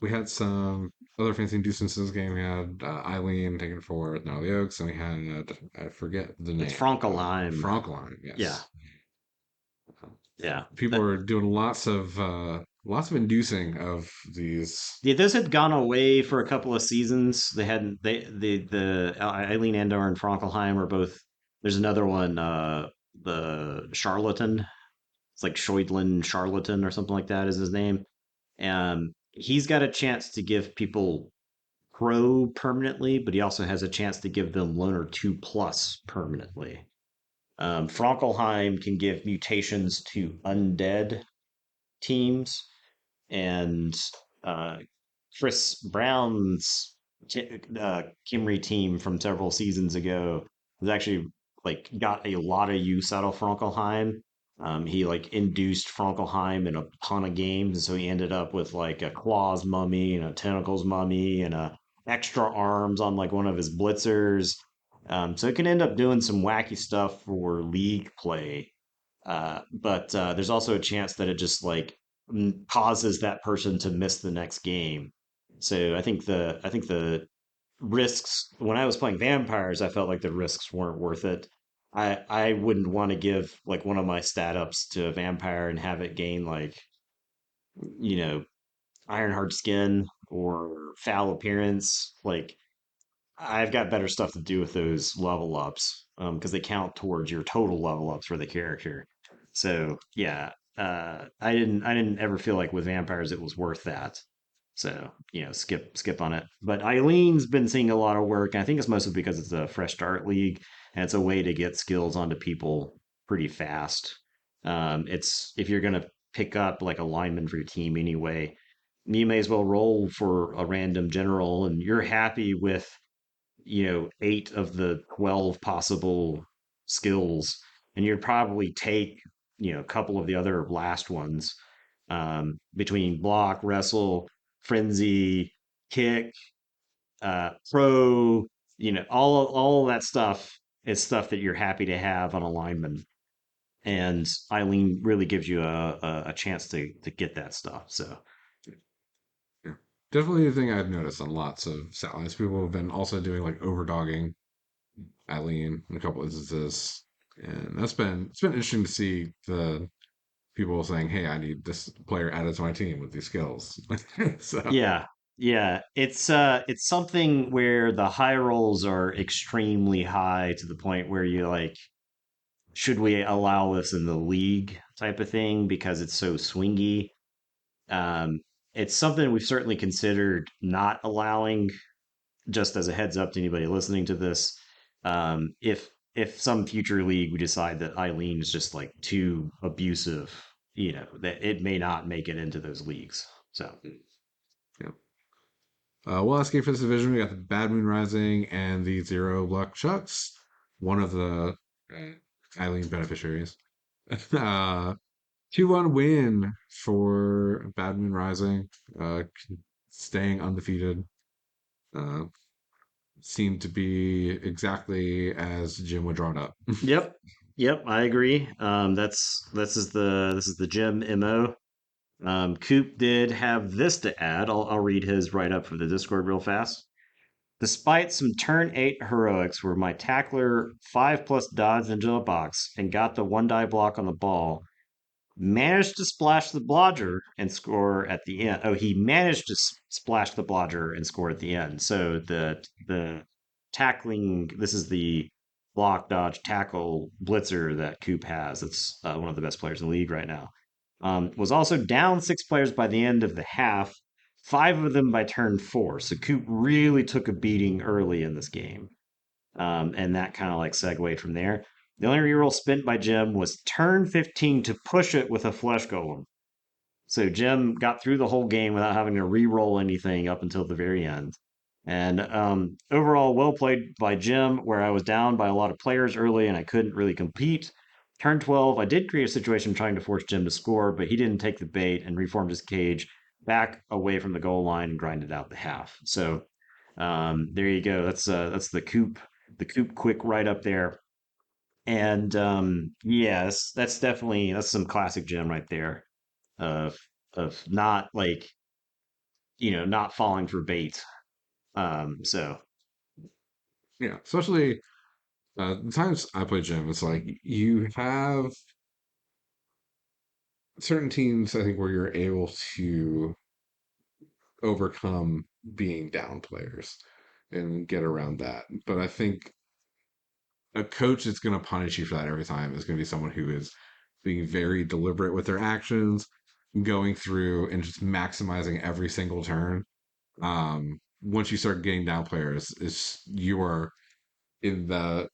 B: We had some other fancy inducements in this game. We had Eileen taking forward Gnarly Oaks, and we had, I forget the
A: it's
B: name,
A: Frankelheim.
B: Frankelheim,
A: Yeah,
B: yes.
A: yeah.
B: People
A: That,
B: were doing lots of inducing of these.
A: yeah, those had gone away for a couple of seasons. They hadn't. The Eileen Andor and Frankelheim are both. There's another one, the Charlatan. It's like Scheudlin Charlatan or something like that is his name. He's got a chance to give people Pro permanently, but he also has a chance to give them Loner 2 plus permanently. Frankelheim can give mutations to undead teams, and uh, Chris Brown's Kimry team from several seasons ago was actually like got a lot of use out of Frankelheim. He like induced Frankelheim in a ton of games, and so he ended up with like a claws mummy and a tentacles mummy and a extra arms on like one of his blitzers. So it can end up doing some wacky stuff for league play, but there's also a chance that it just like causes that person to miss the next game. So I think the risks when I was playing vampires, I felt like the risks weren't worth it. I wouldn't want to give like one of my stat ups to a vampire and have it gain like you know iron hard skin or foul appearance. Like I've got better stuff to do with those level ups, because they count towards your total level ups for the character. So yeah, I didn't ever feel like with vampires it was worth that. So skip on it. But Eileen's been seeing a lot of work, and I think it's mostly because it's a fresh start league, and it's a way to get skills onto people pretty fast. It's if you're gonna pick up like a lineman for your team anyway, you may as well roll for a random general, and you're happy with 8 of the 12 possible skills, and you'd probably take a couple of the other last ones, between block, wrestle, frenzy, kick, throw. All of that stuff is stuff that you're happy to have on a lineman, and Eileen really gives you a chance to get that stuff. So
B: Yeah. Definitely the thing I've noticed on lots of stat lines. People have been also doing like overdogging Eileen in a couple instances, and it's been interesting to see people saying, "Hey, I need this player added to my team with these skills." So
A: Yeah. Yeah. It's something where the high rolls are extremely high to the point where you like, should we allow this in the league type of thing because it's so swingy? Um, it's something we've certainly considered not allowing, just as a heads up to anybody listening to this. If some future league we decide that Eileen is just like too abusive, that it may not make it into those leagues. So,
B: yeah. Well, escape for this division, we got the Bad Moon Rising and the Zero Luck Chucks, one of the Eileen beneficiaries. 2-1 win for Bad Moon Rising, uh, staying undefeated. Uh, Seemed to be exactly as Jim would draw it up.
A: yep, yep, I agree. This is the Gym mo. Coop did have this to add. I'll read his write up from the Discord real fast. Despite some turn 8 heroics where my tackler 5 plus dodged into the box and got the 1 die block on the ball, managed to splash the blodger and score at the end. Oh, he managed to splash the blodger and score at the end. So the tackling, this is the block, dodge, tackle blitzer that Coop has. It's one of the best players in the league right now. Was also down 6 players by the end of the half, 5 of them by turn 4. So Coop really took a beating early in this game. And that kind of like segued from there. The only reroll spent by Jim was turn 15 to push it with a flesh golem. So Jim got through the whole game without having to re-roll anything up until the very end. And overall, well played by Jim, where I was down by a lot of players early and I couldn't really compete. Turn 12, I did create a situation trying to force Jim to score, but he didn't take the bait and reformed his cage back away from the goal line and grinded out the half. So there you go. That's the coop quick right up there. And yes, that's some classic Jim right there of not like not falling for bait. So
B: Yeah, especially the times I play Jim, it's like you have certain teams, I think, where you're able to overcome being down players and get around that. But I think a coach that's going to punish you for that every time is going to be someone who is being very deliberate with their actions, going through and just maximizing every single turn. Once you start getting down players, is you are in the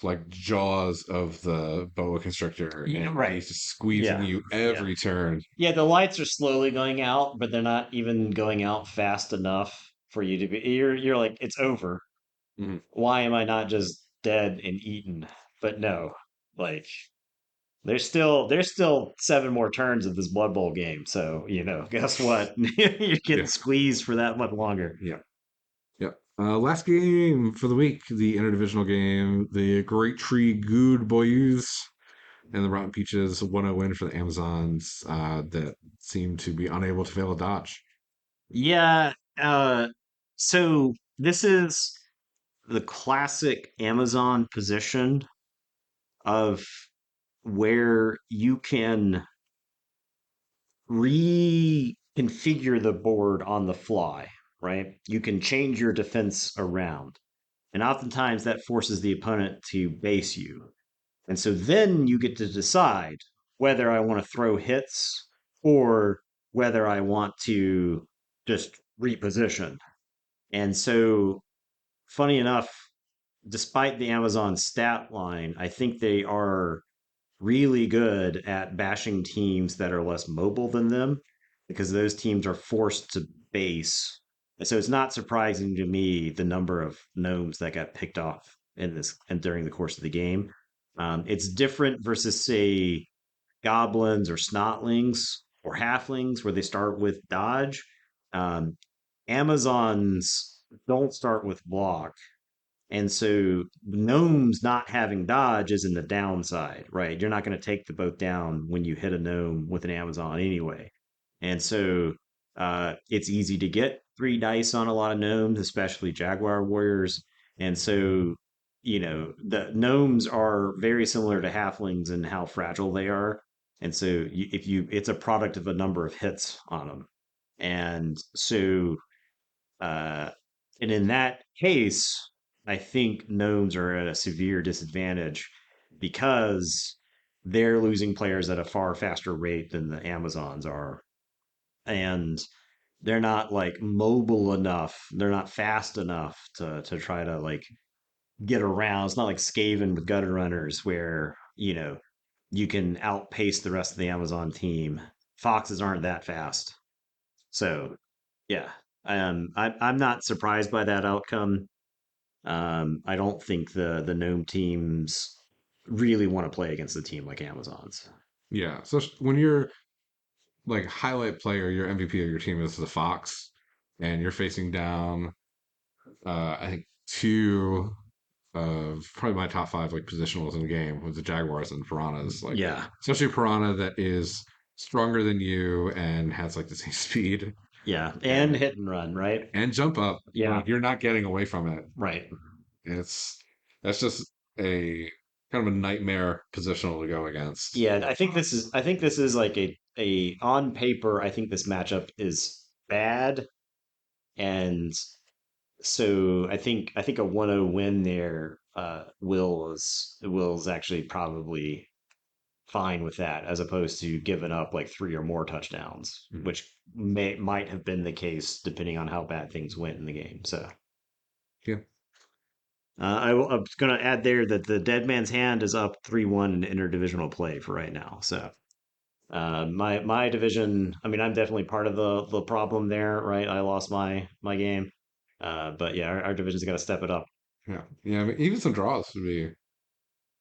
B: like jaws of the boa constrictor,
A: yeah,
B: and
A: right.
B: he's just squeezing
A: Yeah.
B: you
A: Yeah.
B: every turn.
A: Yeah, the lights are slowly going out, but they're not even going out fast enough for you to be you're like it's over.
B: Mhm.
A: Why am I not just dead and eaten? But no. Like there's still 7 more turns of this Blood Bowl game. So, guess what? You're getting
B: Yeah,
A: squeezed for that much longer.
B: yeah, yeah. Last game for the week, the interdivisional game, the Great Tree Good Boys and the Rotten Peaches 1-0 win for the Amazons that seem to be unable to fail a dodge.
A: Yeah, so this is the classic Amazon position of where you can reconfigure the board on the fly, right? You can change your defense around. And oftentimes that forces the opponent to base you. And so then you get to decide whether I want to throw hits or whether I want to just reposition. And so, funny enough, despite the Amazon stat line, I think they are really good at bashing teams that are less mobile than them because those teams are forced to base. And so it's not surprising to me the number of gnomes that got picked off in this and during the course of the game. It's different versus say goblins or snotlings or halflings where they start with dodge. Um, Amazons don't start with block, and so gnomes not having dodge isn't the downside, right? You're not going to take the boat down when you hit a gnome with an Amazon anyway. And so it's easy to get 3 dice on a lot of gnomes, especially Jaguar warriors. And so, the gnomes are very similar to halflings in how fragile they are. And so if you, it's a product of a number of hits on them. And so, uh, and in that case, I think gnomes are at a severe disadvantage because they're losing players at a far faster rate than the Amazons are. And they're not like mobile enough. They're not fast enough to try to like get around. It's not like Skaven with gutter runners where, you can outpace the rest of the Amazon team. Foxes aren't that fast. So yeah, I'm not surprised by that outcome. I don't think the gnome teams really want to play against a team like Amazons.
B: Yeah. So when you're like highlight player, your MVP of your team is the Fox, and you're facing down, I think two of probably my top five like positionals in the game with the Jaguars and Piranhas. Like,
A: Yeah,
B: especially Piranha that is stronger than you and has like the same speed
A: yeah, and
B: and
A: hit and run, right?
B: jump up.
A: Yeah,
B: Like you're not getting away from it.
A: right.
B: It's that's just a kind of a nightmare positional to go against.
A: Yeah, I think this is like a on paper. I think this matchup is bad, and so I think a 1-0 win there. Will's actually probably fine with that, as opposed to giving up like three or more touchdowns,
B: Mhm.
A: which might have been the case depending on how bad things went in the game. So
B: Yeah.
A: I'm going to add there that the Dead Man's Hand is up 3-1 in interdivisional play for right now. So my division, I mean, I'm definitely part of the problem there, right? I lost my game, but yeah, our division's got to step it up.
B: Yeah. Yeah. I mean, even some draws would be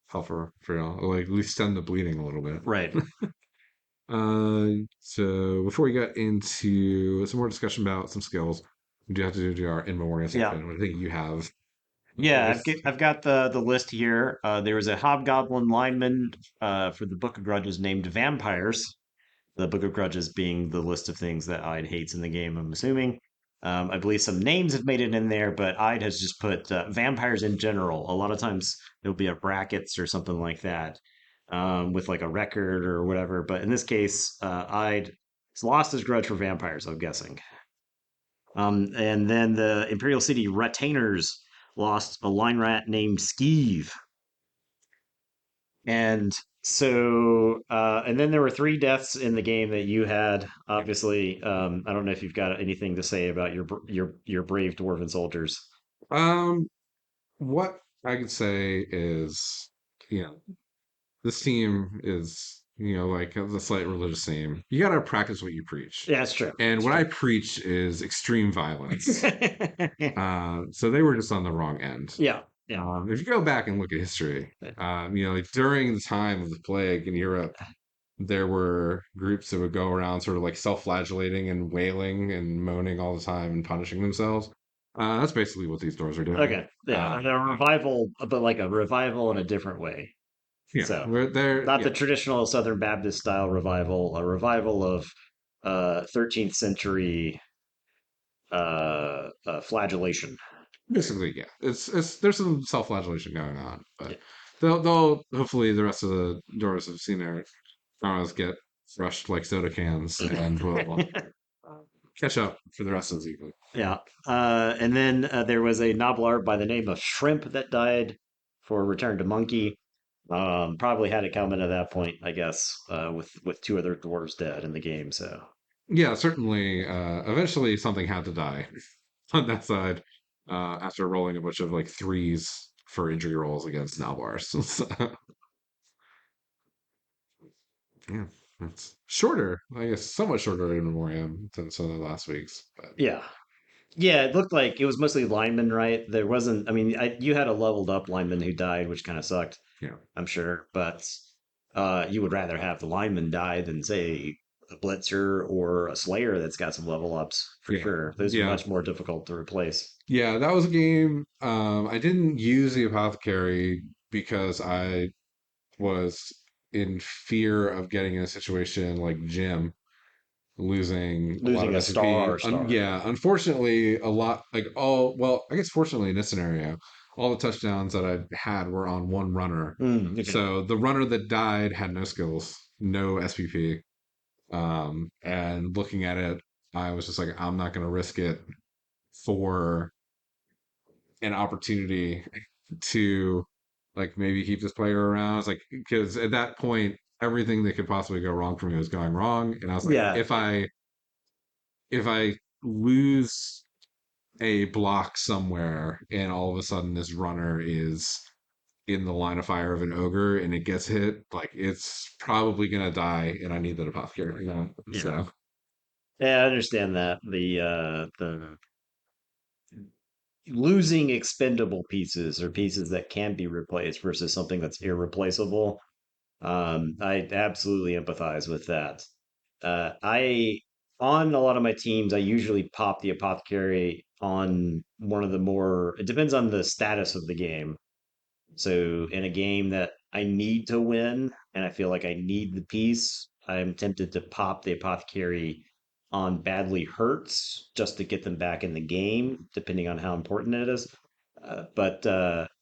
B: helpful for y'all. Or, like at least stem the bleeding a little bit.
A: Right.
B: So before we get into some more discussion about some skills, we do have to do our in memoriam
A: Yeah.
B: section. I think you have a
A: Yeah,
B: list.
A: I've got the list here. There was a hobgoblin lineman for the Book of Grudges named Vampires. The Book of Grudges being the list of things that Ide hates in the game, I'm assuming. I believe some names have made it in there, but Ide has just put vampires in general. A lot of times there'll be a brackets or something like that, with like a record or whatever. But in this case, Ide has lost his grudge for vampires, I'm guessing. And then the Imperial City Retainers lost a line rat named Skeeve. And and then there were three deaths in the game that you had. Obviously, I don't know if you've got anything to say about your brave dwarven soldiers.
B: Um, what I could say is, you know, this team is, like the slight religious theme. You got to practice what you preach.
A: Yeah, it's true.
B: And
A: It's
B: what
A: true.
B: I preach is extreme violence. So they were just on the wrong end.
A: Yeah, yeah.
B: If you go back and look at history, like during the time of the plague in Europe, there were groups that would go around sort of like self-flagellating and wailing and moaning all the time and punishing themselves. That's basically what these doors are doing.
A: Okay, yeah.
B: Uh,
A: And a revival, but like a revival in a different way.
B: yeah,
A: So,
B: they're
A: not the
B: yeah,
A: traditional Southern Baptist style revival, a revival of 13th century flagellation.
B: basically yeah. It's there's some self-flagellation going on, but
A: Yeah.
B: they'll hopefully the rest of the doors have seen their traumas get crushed like soda cans and will catch up for the rest of the season.
A: Yeah. And then there was a Noblar by the name of Shrimp that died for Return to Monkey. Probably had it coming at that point, I guess, with two other dwarves dead in the game. So
B: Yeah, certainly. Eventually, something had to die on that side after rolling a bunch of like threes for injury rolls against Nalbars. So, yeah, it's shorter, I guess, somewhat shorter in memoriam than some of the last weeks. But
A: yeah, yeah, it looked like it was mostly linemen, right? There wasn't. I mean, you had a leveled up lineman who died, which kind of sucked,
B: yeah,
A: I'm sure. But you would rather have the lineman die than say a blitzer or a slayer that's got some level ups for
B: yeah,
A: sure. Those are
B: yeah,
A: much more difficult to replace.
B: yeah. That was a game. I didn't use the apothecary because I was in fear of getting in a situation like Jim losing a lot
A: Losing
B: of
A: a
B: SCP.
A: star.
B: Yeah, unfortunately, a lot like all well, I guess fortunately in this scenario, all the touchdowns that I had were on one runner.
A: Okay.
B: So the runner that died had no skills. no SPP. And looking at it, I was just like, I'm not going to risk it for an opportunity to like maybe keep this player around. It's like because at that point, everything that could possibly go wrong for me was going wrong, and I was like,
A: Yeah,
B: if I lose a block somewhere, and all of a sudden this runner is in the line of fire of an ogre and it gets hit, like it's probably gonna die, and I need that apothecary.
A: yeah,
B: So
A: yeah. I understand that the losing expendable pieces or pieces that can be replaced versus something that's irreplaceable. I absolutely empathize with that. I on a lot of my teams, I usually pop the apothecary on one of the more. It depends on the status of the game. So in a game that I need to win and I feel like I need the piece, I'm tempted to pop the apothecary on badly hurts just to get them back in the game, depending on how important it is. But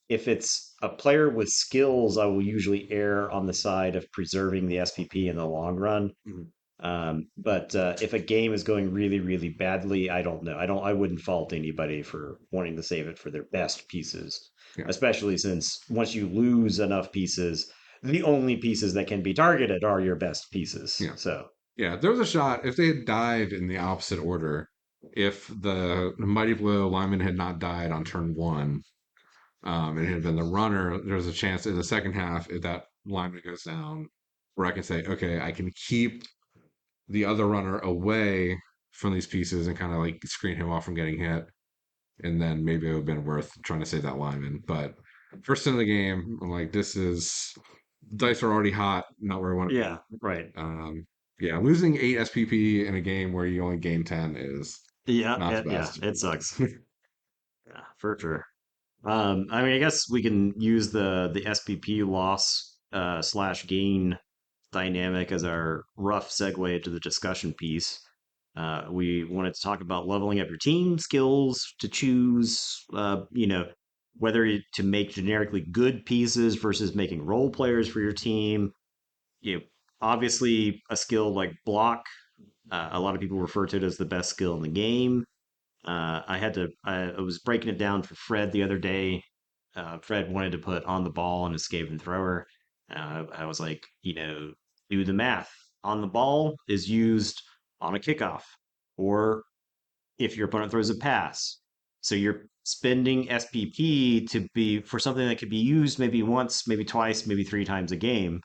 A: if it's a player with skills, I will usually err on the side of preserving the SPP in the long run.
B: mhm.
A: But if a game is going really, really badly, I don't know. I wouldn't fault anybody for wanting to save it for their best pieces,
B: Yeah,
A: especially since once you lose enough pieces, the only pieces that can be targeted are your best pieces.
B: yeah,
A: So,
B: yeah. There was a shot if they had died in the opposite order. If the Mighty Blow lineman had not died on turn one, and it had been the runner, there's a chance in the second half if that lineman goes down, where I can say, okay, I can keep the other runner away from these pieces and kind of like screen him off from getting hit, and then maybe it would have been worth trying to save that lineman. But first in the game, I'm like, this is dice are already hot, not where I want to
A: yeah,
B: be.
A: right.
B: Yeah, losing 8 SPP in a game where you only gain 10 is not the
A: Yeah,
B: best.
A: it sucks. Yeah, for sure. I mean, I guess we can use the SPP loss slash gain dynamic as our rough segue into the discussion piece. We wanted to talk about leveling up your team skills to choose, whether to make generically good pieces versus making role players for your team. You know, obviously, a skill like block, a lot of people refer to it as the best skill in the game. I was breaking it down for Fred the other day. Fred wanted to put on the ball and escape and thrower. I was like, do the math. On the ball is used on a kickoff or if your opponent throws a pass. So you're spending SPP to be for something that could be used maybe once, maybe twice, maybe three times a game.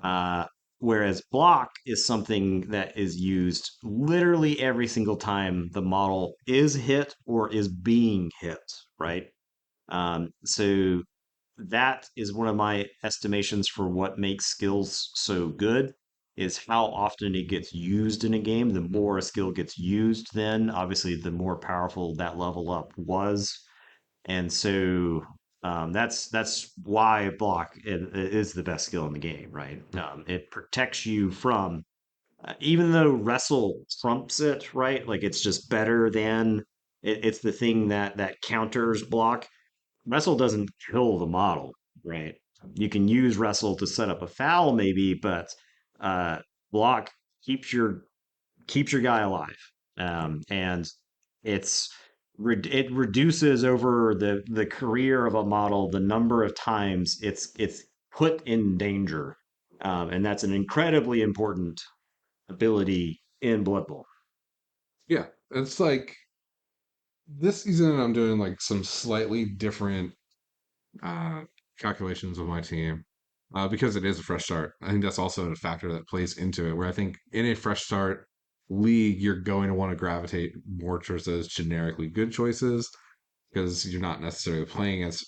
A: Uh, Whereas block is something that is used literally every single time the model is hit or is being hit, right? So that is one of my estimations for what makes skills so good is how often it gets used in a game. The more a skill gets used, then obviously the more powerful that level up was. And so that's why block is the best skill in the game, right? It protects you from even though wrestle trumps it, right? Like it's just better than it's the thing that counters block. Wrestle doesn't kill the model, right? You can use wrestle to set up a foul, maybe, but uh, block keeps your keeps your guy alive, and it's it reduces over the career of a model the number of times it's put in danger, and that's an incredibly important ability in Blood Bowl.
B: Yeah, it's like this season I'm doing like some slightly different uh, calculations with my team because it is a fresh start. I think that's also a factor that plays into it. Where I think in a fresh start league, you're going to want to gravitate more towards those generically good choices because you're not necessarily playing as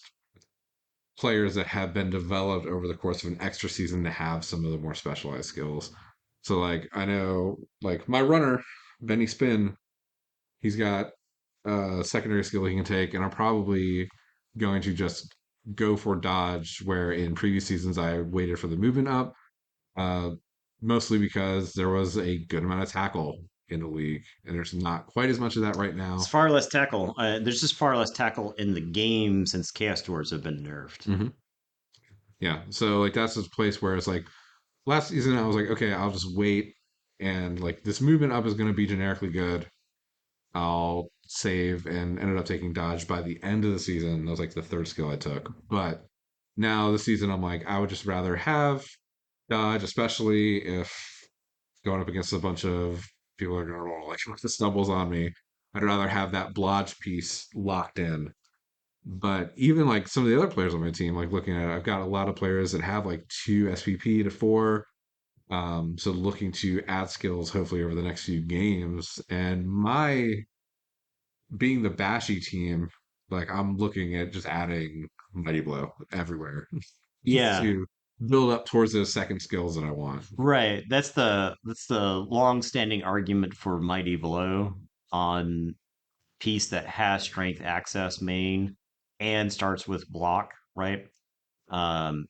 B: players that have been developed over the course of an extra season to have some of the more specialized skills. So, like, I know, like, my runner, Benny Spin, he's got a secondary skill he can take, and I'm probably going to just go for dodge, where in previous seasons I waited for the movement up, uh, mostly because there was a good amount of tackle in the league, and there's not quite as much of that right
A: It's
B: now.
A: far less tackle. There's just far less tackle in the game since Chaos Dwarves have been nerfed.
B: Hmm. Yeah, so like that's a place where it's like last season I was like, okay, I'll just wait, and like this movement up is going to be generically good. I'll save, and ended up taking dodge by the end of the season. That was like the third skill I took. But now this season, I'm like, I would just rather have dodge, especially if going up against a bunch of people that are going to roll like the stumbles on me. I'd rather have that blodge piece locked in. But even like some of the other players on my team, like looking at it, I've got a lot of players that have like 2 SPP to 4. So looking to add skills hopefully over the next few games. And my being the bashy team, like I'm looking at just adding Mighty Blow everywhere just
A: Yeah,
B: to build up towards those second skills that I want.
A: right. That's the long-standing argument for Mighty Blow on piece that has strength access main and starts with block, right? Um,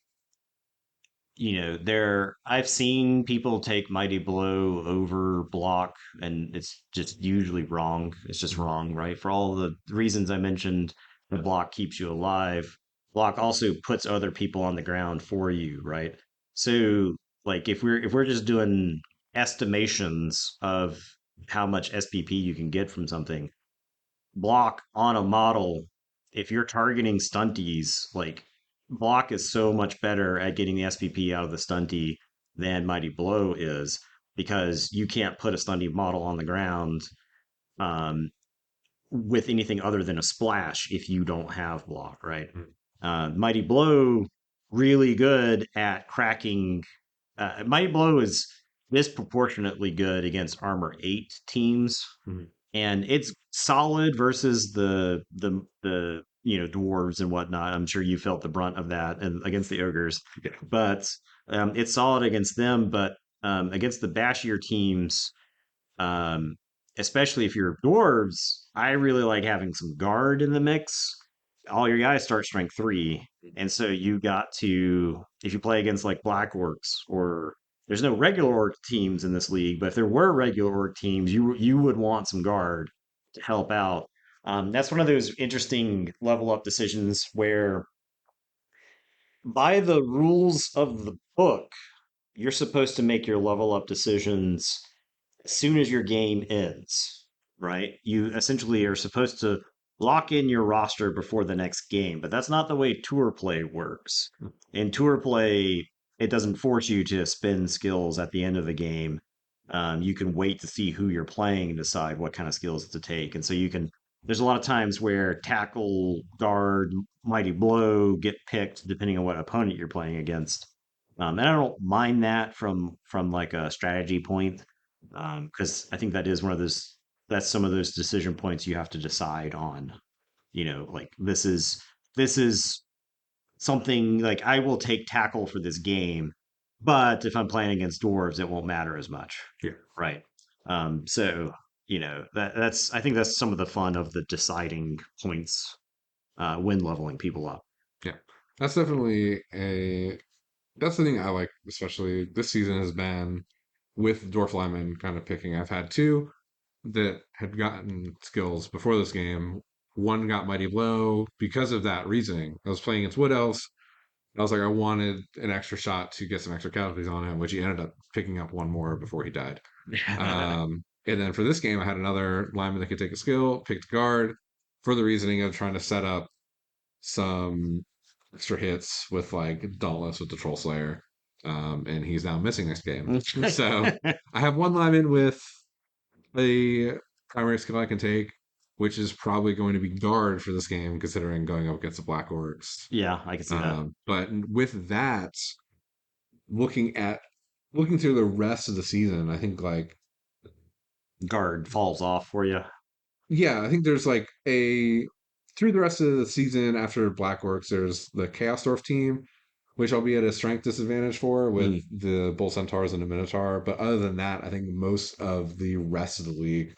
A: there I've seen people take Mighty Blow over block, and it's just usually wrong. It's just wrong, right? For all the reasons I mentioned, the block keeps you alive. Block also puts other people on the ground for you, right? So like if we're just doing estimations of how much SPP you can get from something, block on a model, if you're targeting stunties, like block is so much better at getting the SPP out of the stunty than Mighty Blow is because you can't put a stunty model on the ground um, with anything other than a splash if you don't have block, right? Mighty Blow really good at cracking. Mighty Blow is disproportionately good against armor 8 teams,
B: Mhm.
A: and it's solid versus the dwarves and whatnot. I'm sure you felt the brunt of that and against the ogres,
B: Yeah.
A: but it's solid against them. But against the bashier teams, um, especially if you're dwarves, I really like having some guard in the mix. All your guys start strength 3, and so you got to, if you play against like black orcs, or there's no regular orc teams in this league, but if there were regular orc teams, you would want some guard to help out. That's one of those interesting level up decisions where, by the rules of the book, you're supposed to make your level up decisions as soon as your game ends, right? You essentially are supposed to lock in your roster before the next game, but that's not the way tour play works. In tour play, it doesn't force you to spend skills at the end of the game. You can wait to see who you're playing and decide what kind of skills to take. And so you can, there's a lot of times where tackle, guard, mighty blow get picked depending on what opponent you're playing against. And I don't mind that from like a strategy point, because I think that is one of those, that's some of those decision points you have to decide on. Like this is something like I will take tackle for this game, but if I'm playing against dwarves, it won't matter as much,
B: Yeah.
A: right? So that's I think that's some of the fun of the deciding points when leveling people up.
B: Yeah. That's definitely a that's the thing I like, especially this season has been with Dwarf Lyman kind of picking. I've had two that had gotten skills before this game. One got Mighty Blow because of that reasoning. I was playing against Wood Elves. I was like, I wanted an extra shot to get some extra casualties on him, which he ended up picking up one more before he died. And then for this game, I had another lineman that could take a skill, picked guard for the reasoning of trying to set up some extra hits with like Dauntless with the Troll Slayer. And he's now missing next game. So I have one lineman with a primary skill I can take, which is probably going to be guard for this game, considering going up against the Black Orcs.
A: Yeah, I can see that.
B: But with that, looking at looking through the rest of the season, I think like
A: Guard falls off for you.
B: yeah, I think there's like a through the rest of the season after Black Orcs, there's the Chaos Dwarf team, which I'll be at a strength disadvantage for with
A: Mm,
B: the Bull Centaurs and the Minotaur. But other than that, I think most of the rest of the league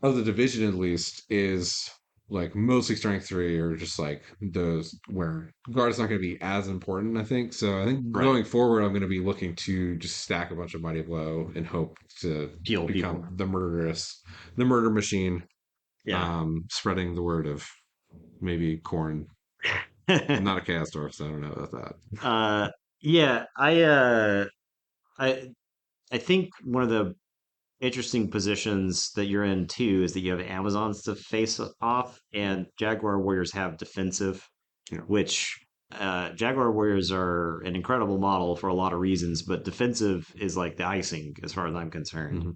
B: of the division at least is like mostly strength 3 or just like those where guard is not going to be as important, I think. So I think
A: right.
B: going forward I'm going to be looking to just stack a bunch of mighty blow and hope to
A: Peel people.
B: become the murder machine,
A: Yeah.
B: spreading the word of maybe corn. I'm not a chaos dwarf, so I don't know about that.
A: Yeah, I I think one of the interesting positions that you're in too is that you have Amazons to face off, and Jaguar Warriors have defensive,
B: Yeah.
A: which Jaguar Warriors are an incredible model for a lot of reasons, but defensive is like the icing as far as I'm concerned.
B: Hmm.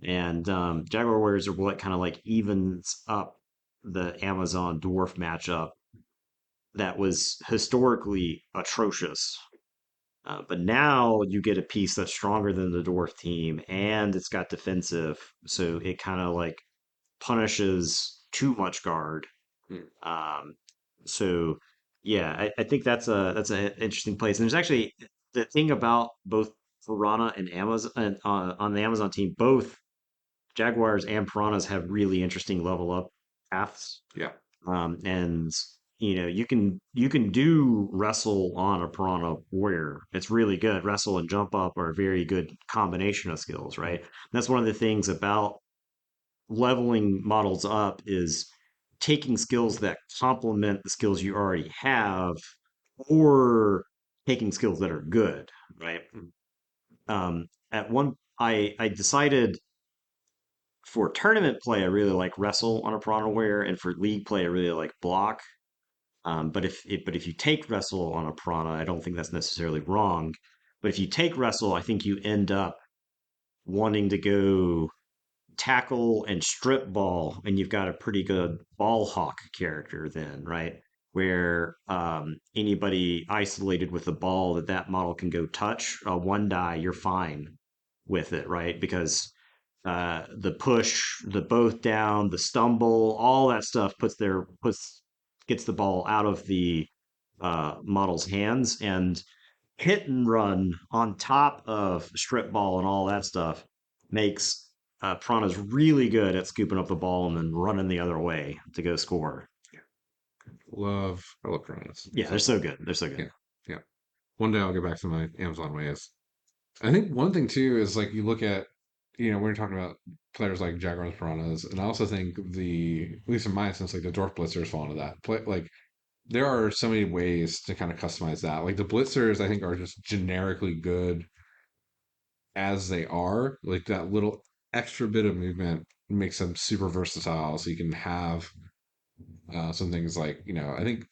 A: And Jaguar Warriors are what kind of like evens up the Amazon Dwarf matchup that was historically atrocious. But now you get a piece that's stronger than the dwarf team, and it's got defensive, so it kind of like punishes too much guard.
B: Mm.
A: Um, so yeah, I think that's an interesting place. And there's actually the thing about both Piranha and Amazon on the Amazon team, both Jaguars and Piranhas have really interesting level up paths.
B: Yeah.
A: And you can do wrestle on a piranha warrior. It's really good. Wrestle and jump up are a very good combination of skills, right? That's one of the things about leveling models up is taking skills that complement the skills you already have, or taking skills that are good, right?
B: Mm.
A: At one, I decided for tournament play, I really like wrestle on a piranha warrior, and for league play, I really like block. But if you take wrestle on a piranha, I don't think that's necessarily wrong. But if you take wrestle, I think you end up wanting to go tackle and strip ball, and you've got a pretty good ball hawk character then, right? Where anybody isolated with the ball that model can go touch, one die, you're fine with it, right? Because the push, the both down, the stumble, all that stuff puts gets the ball out of the model's hands, and hit and run on top of strip ball and all that stuff makes Prana's really good at scooping up the ball and then running the other way to go score.
B: I love piranhas.
A: Yeah, they're
B: So
A: so good. They're so
B: yeah,
A: good.
B: yeah. One day I'll get back to my Amazon ways. I think one thing too is like you look at, when you're talking about players like Jaguars, Piranhas, and I also think at least in my sense, like the Dwarf Blitzers fall into that. Like there are so many ways to kind of customize that. Like the Blitzers, I think are just generically good as they are. Like that little extra bit of movement makes them super versatile. So you can have some things like, I think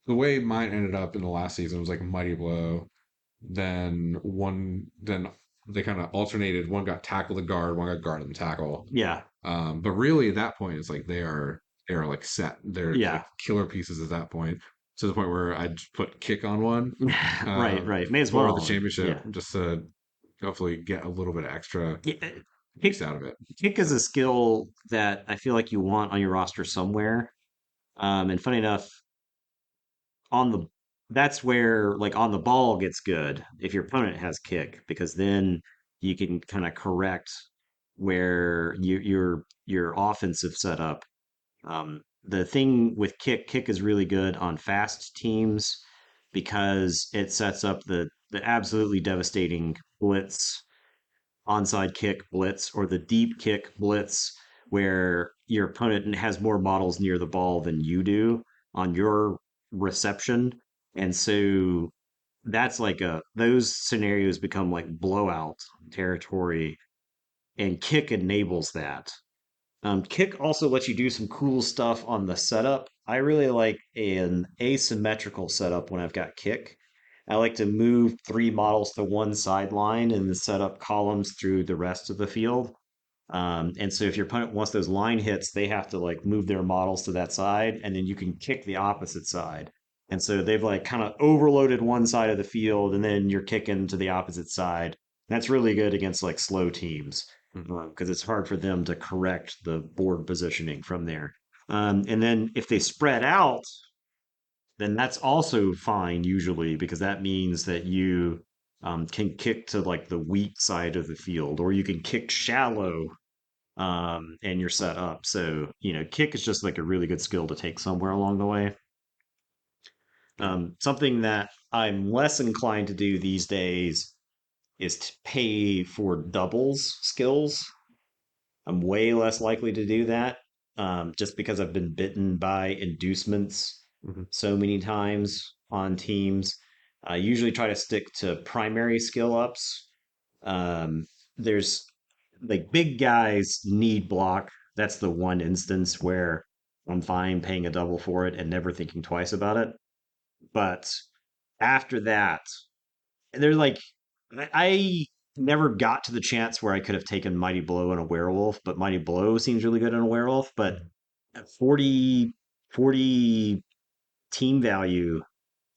B: the way mine ended up in the last season was like a Mighty Blow. Then they kind of alternated. One got tackle the guard, one got guard and tackle.
A: Yeah,
B: But really, at that point, it's like they are like set. They're like
A: yeah,
B: killer pieces at that point. To the point where I just put kick on one
A: right,
B: uh,
A: right. May as
B: for the
A: well.
B: championship,
A: Yeah.
B: just to hopefully get a little bit of extra
A: Yeah,
B: use
A: kick
B: out of it.
A: kick is a skill that I feel like you want on your roster somewhere. And funny enough, on the that's where like on the ball gets good if your opponent has kick, because then you can kind of correct where your offensive setup. The thing with kick is really good on fast teams because it sets up the absolutely devastating blitz, onside kick blitz, or the deep kick blitz, where your opponent has more models near the ball than you do on your reception. And so that's like those scenarios become like blowout territory, and kick enables that. Kick also lets you do some cool stuff on the setup. I really like an asymmetrical setup when I've got kick. I like to move three models to one sideline and then set up columns through the rest of the field. And so if your opponent wants those line hits, they have to like move their models to that side, and then you can kick the opposite side. And so they've like kind of overloaded one side of the field, and then you're kicking to the opposite side. That's really good against like slow teams
B: Mm.
A: because it's hard for them to correct the board positioning from there. And then if they spread out, then that's also fine usually, because that means that you can kick to like the weak side of the field, or you can kick shallow and you're set up. So, kick is just like a really good skill to take somewhere along the way.
B: Yeah.
A: Something that I'm less inclined to do these days is to pay for doubles skills. I'm way less likely to do that just because I've been bitten by inducements
B: Hmm.
A: so many times on teams. I usually try to stick to primary skill ups. Um, there's like big guys need block. That's the one instance where I'm fine paying a double for it and never thinking twice about it. But after that, they're like I never got to the chance where I could have taken Mighty Blow and a werewolf, but Mighty Blow seems really good in a werewolf. But at 40 team value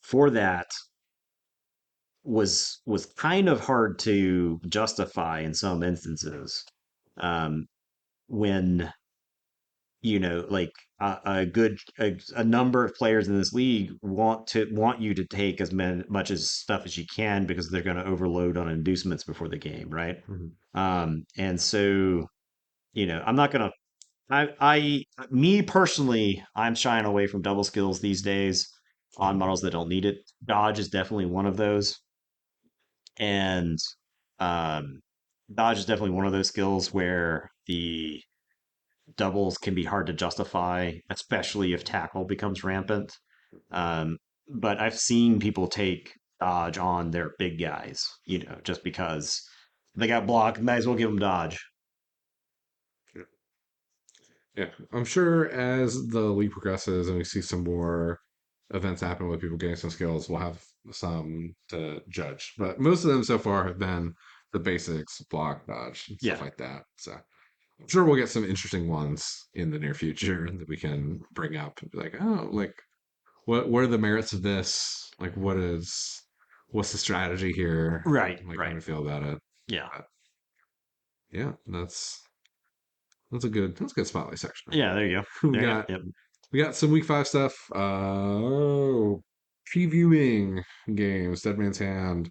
A: for that was kind of hard to justify in some instances. When like a number of players in this league want you to take much as stuff as you can because they're going to overload on inducements before the game, right?
B: Mhm.
A: And so I'm not going to. I me personally, I'm shying away from double skills these days on models that don't need it. Dodge is definitely one of those, and um, dodge is definitely one of those skills where the doubles can be hard to justify, especially if tackle becomes rampant. Um, but I've seen people take dodge on their big guys, just because they got block, might as well give them dodge.
B: Yeah, I'm sure as the league progresses and we see some more events happen with people getting some skills, we'll have some to judge. But most of them so far have been the basics, block, dodge, and stuff
A: Yeah,
B: like that. So I'm sure we'll get some interesting ones in the near future that we can bring up and be like, oh, like what are the merits of this? Like what's the strategy here?
A: right,
B: Like how do
A: right.
B: we feel about it?
A: Yeah,
B: But yeah, that's a good spotlight section.
A: yeah. There you go.
B: We
A: There you go.
B: got
A: Yep.
B: we got some week 5 stuff. Previewing games, Dead Man's Hand,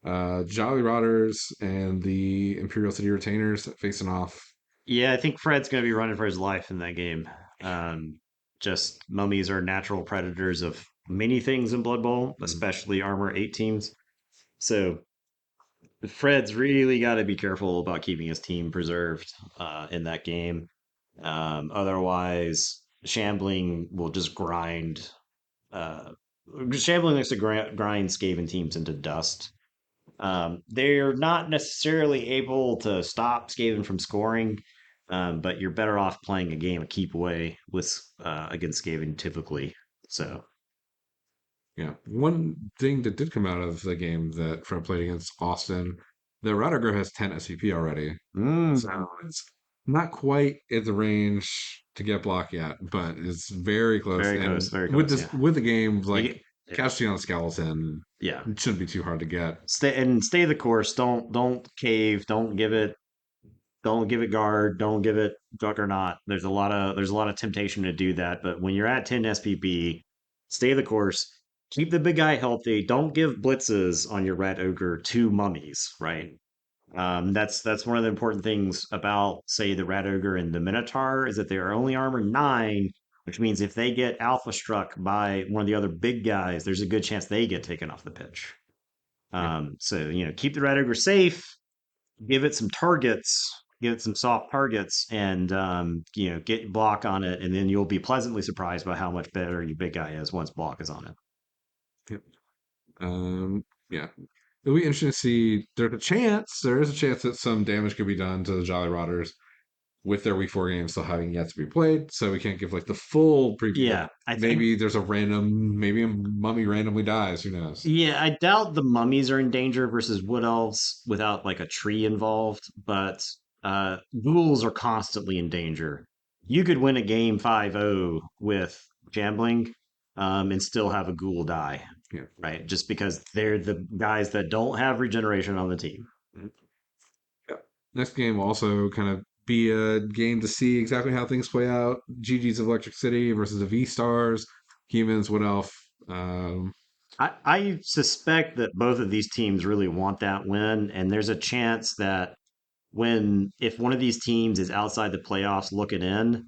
B: Jolly Rotters, and the Imperial City Retainers facing off.
A: Yeah, I think Fred's going to be running for his life in that game. Um, just mummies are natural predators of many things in Blood Bowl,
B: Mm,
A: especially armor 8 teams. So Fred's really got to be careful about keeping his team preserved in that game. Otherwise, Shambling will just grind. Uh, Shambling likes to grind Skaven teams into dust. They're not necessarily able to stop Skaven from scoring, but you're better off playing a game of keep away with against Skaven typically. So
B: yeah. One thing that did come out of the game that Fred played against Austin, the Router has 10 SCP already.
A: mm,
B: So it's not quite at the range to get block yet, but it's very close.
A: very
B: And
A: close, very
B: with
A: close.
B: this
A: Yeah,
B: with the game,
A: you
B: like
A: get yeah,
B: casting on a skeleton,
A: yeah.
B: it shouldn't be too hard to get.
A: Stay the course. Don't cave. Don't give it guard. Don't give it Juggernaut. There's a lot of temptation to do that. But when you're at 10 SPB, stay the course. Keep the big guy healthy. Don't give blitzes on your rat ogre to mummies. Right. That's one of the important things about say the rat ogre and the minotaur is that they are only armor 9, which means if they get alpha struck by one of the other big guys, there's a good chance they get taken off the pitch.
B: Yeah.
A: So keep the rat ogre safe, give it some targets, give it some soft targets, and get block on it, and then you'll be pleasantly surprised by how much better your big guy is once block is on it.
B: Yep. Yeah. It'll be interesting to see. There is a chance that some damage could be done to the Jolly Rotters with their week 4 games still having yet to be played. So we can't give like the full preview, but
A: Yeah, I think.
B: maybe maybe a mummy randomly dies. Who knows?
A: Yeah, I doubt the mummies are in danger versus wood elves without like a tree involved, but ghouls are constantly in danger. You could win a game 5-0 with gambling, and still have a ghoul die,
B: Yeah.
A: right? Just because they're the guys that don't have regeneration on the team.
B: Mhm. Yeah. Next game will also kind of be a game to see exactly how things play out. GG's of Electric City versus the V Stars, Humans, Wood Elf.
A: I suspect that both of these teams really want that win, and there's a chance that if one of these teams is outside the playoffs looking in,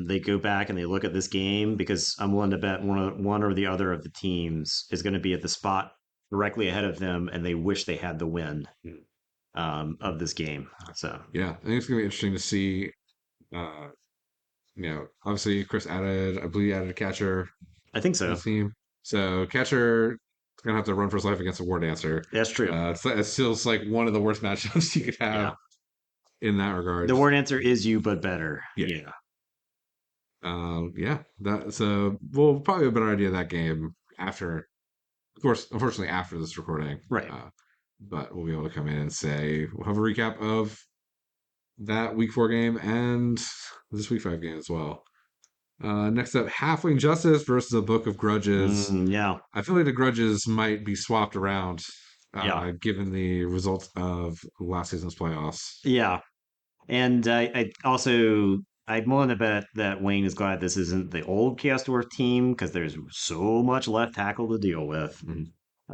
A: they go back and they look at this game because I'm willing to bet one or the other of the teams is going to be at the spot directly ahead of them, and they wish they had the win of this game. So
B: Yeah, I think it's gonna be interesting to see. Obviously Chris added, I believe, he added a catcher
A: I think
B: to
A: so.
B: the team. So catcher gonna have to run for his life against a War Dancer.
A: That's true.
B: It feels like one of the worst matchups you could have
A: Yeah.
B: in that
A: The
B: regard.
A: word answer is you, but better.
B: Yeah.
A: Yeah.
B: Yeah. So we'll probably have a better idea of that game after, of course, unfortunately after this recording.
A: Right.
B: Uh, but we'll be able to come in and say we'll have a recap of that week 4 game and this week 5 game as well. Next up, Halfling Justice versus a Book of Grudges.
A: Yeah.
B: I feel like the grudges might be swapped around,
A: Yeah.
B: given the results of last season's playoffs.
A: Yeah. And I also I'm willing to bet that Wayne is glad this isn't the old Chaos Dwarf team because there's so much left tackle to deal with.
B: Mhm.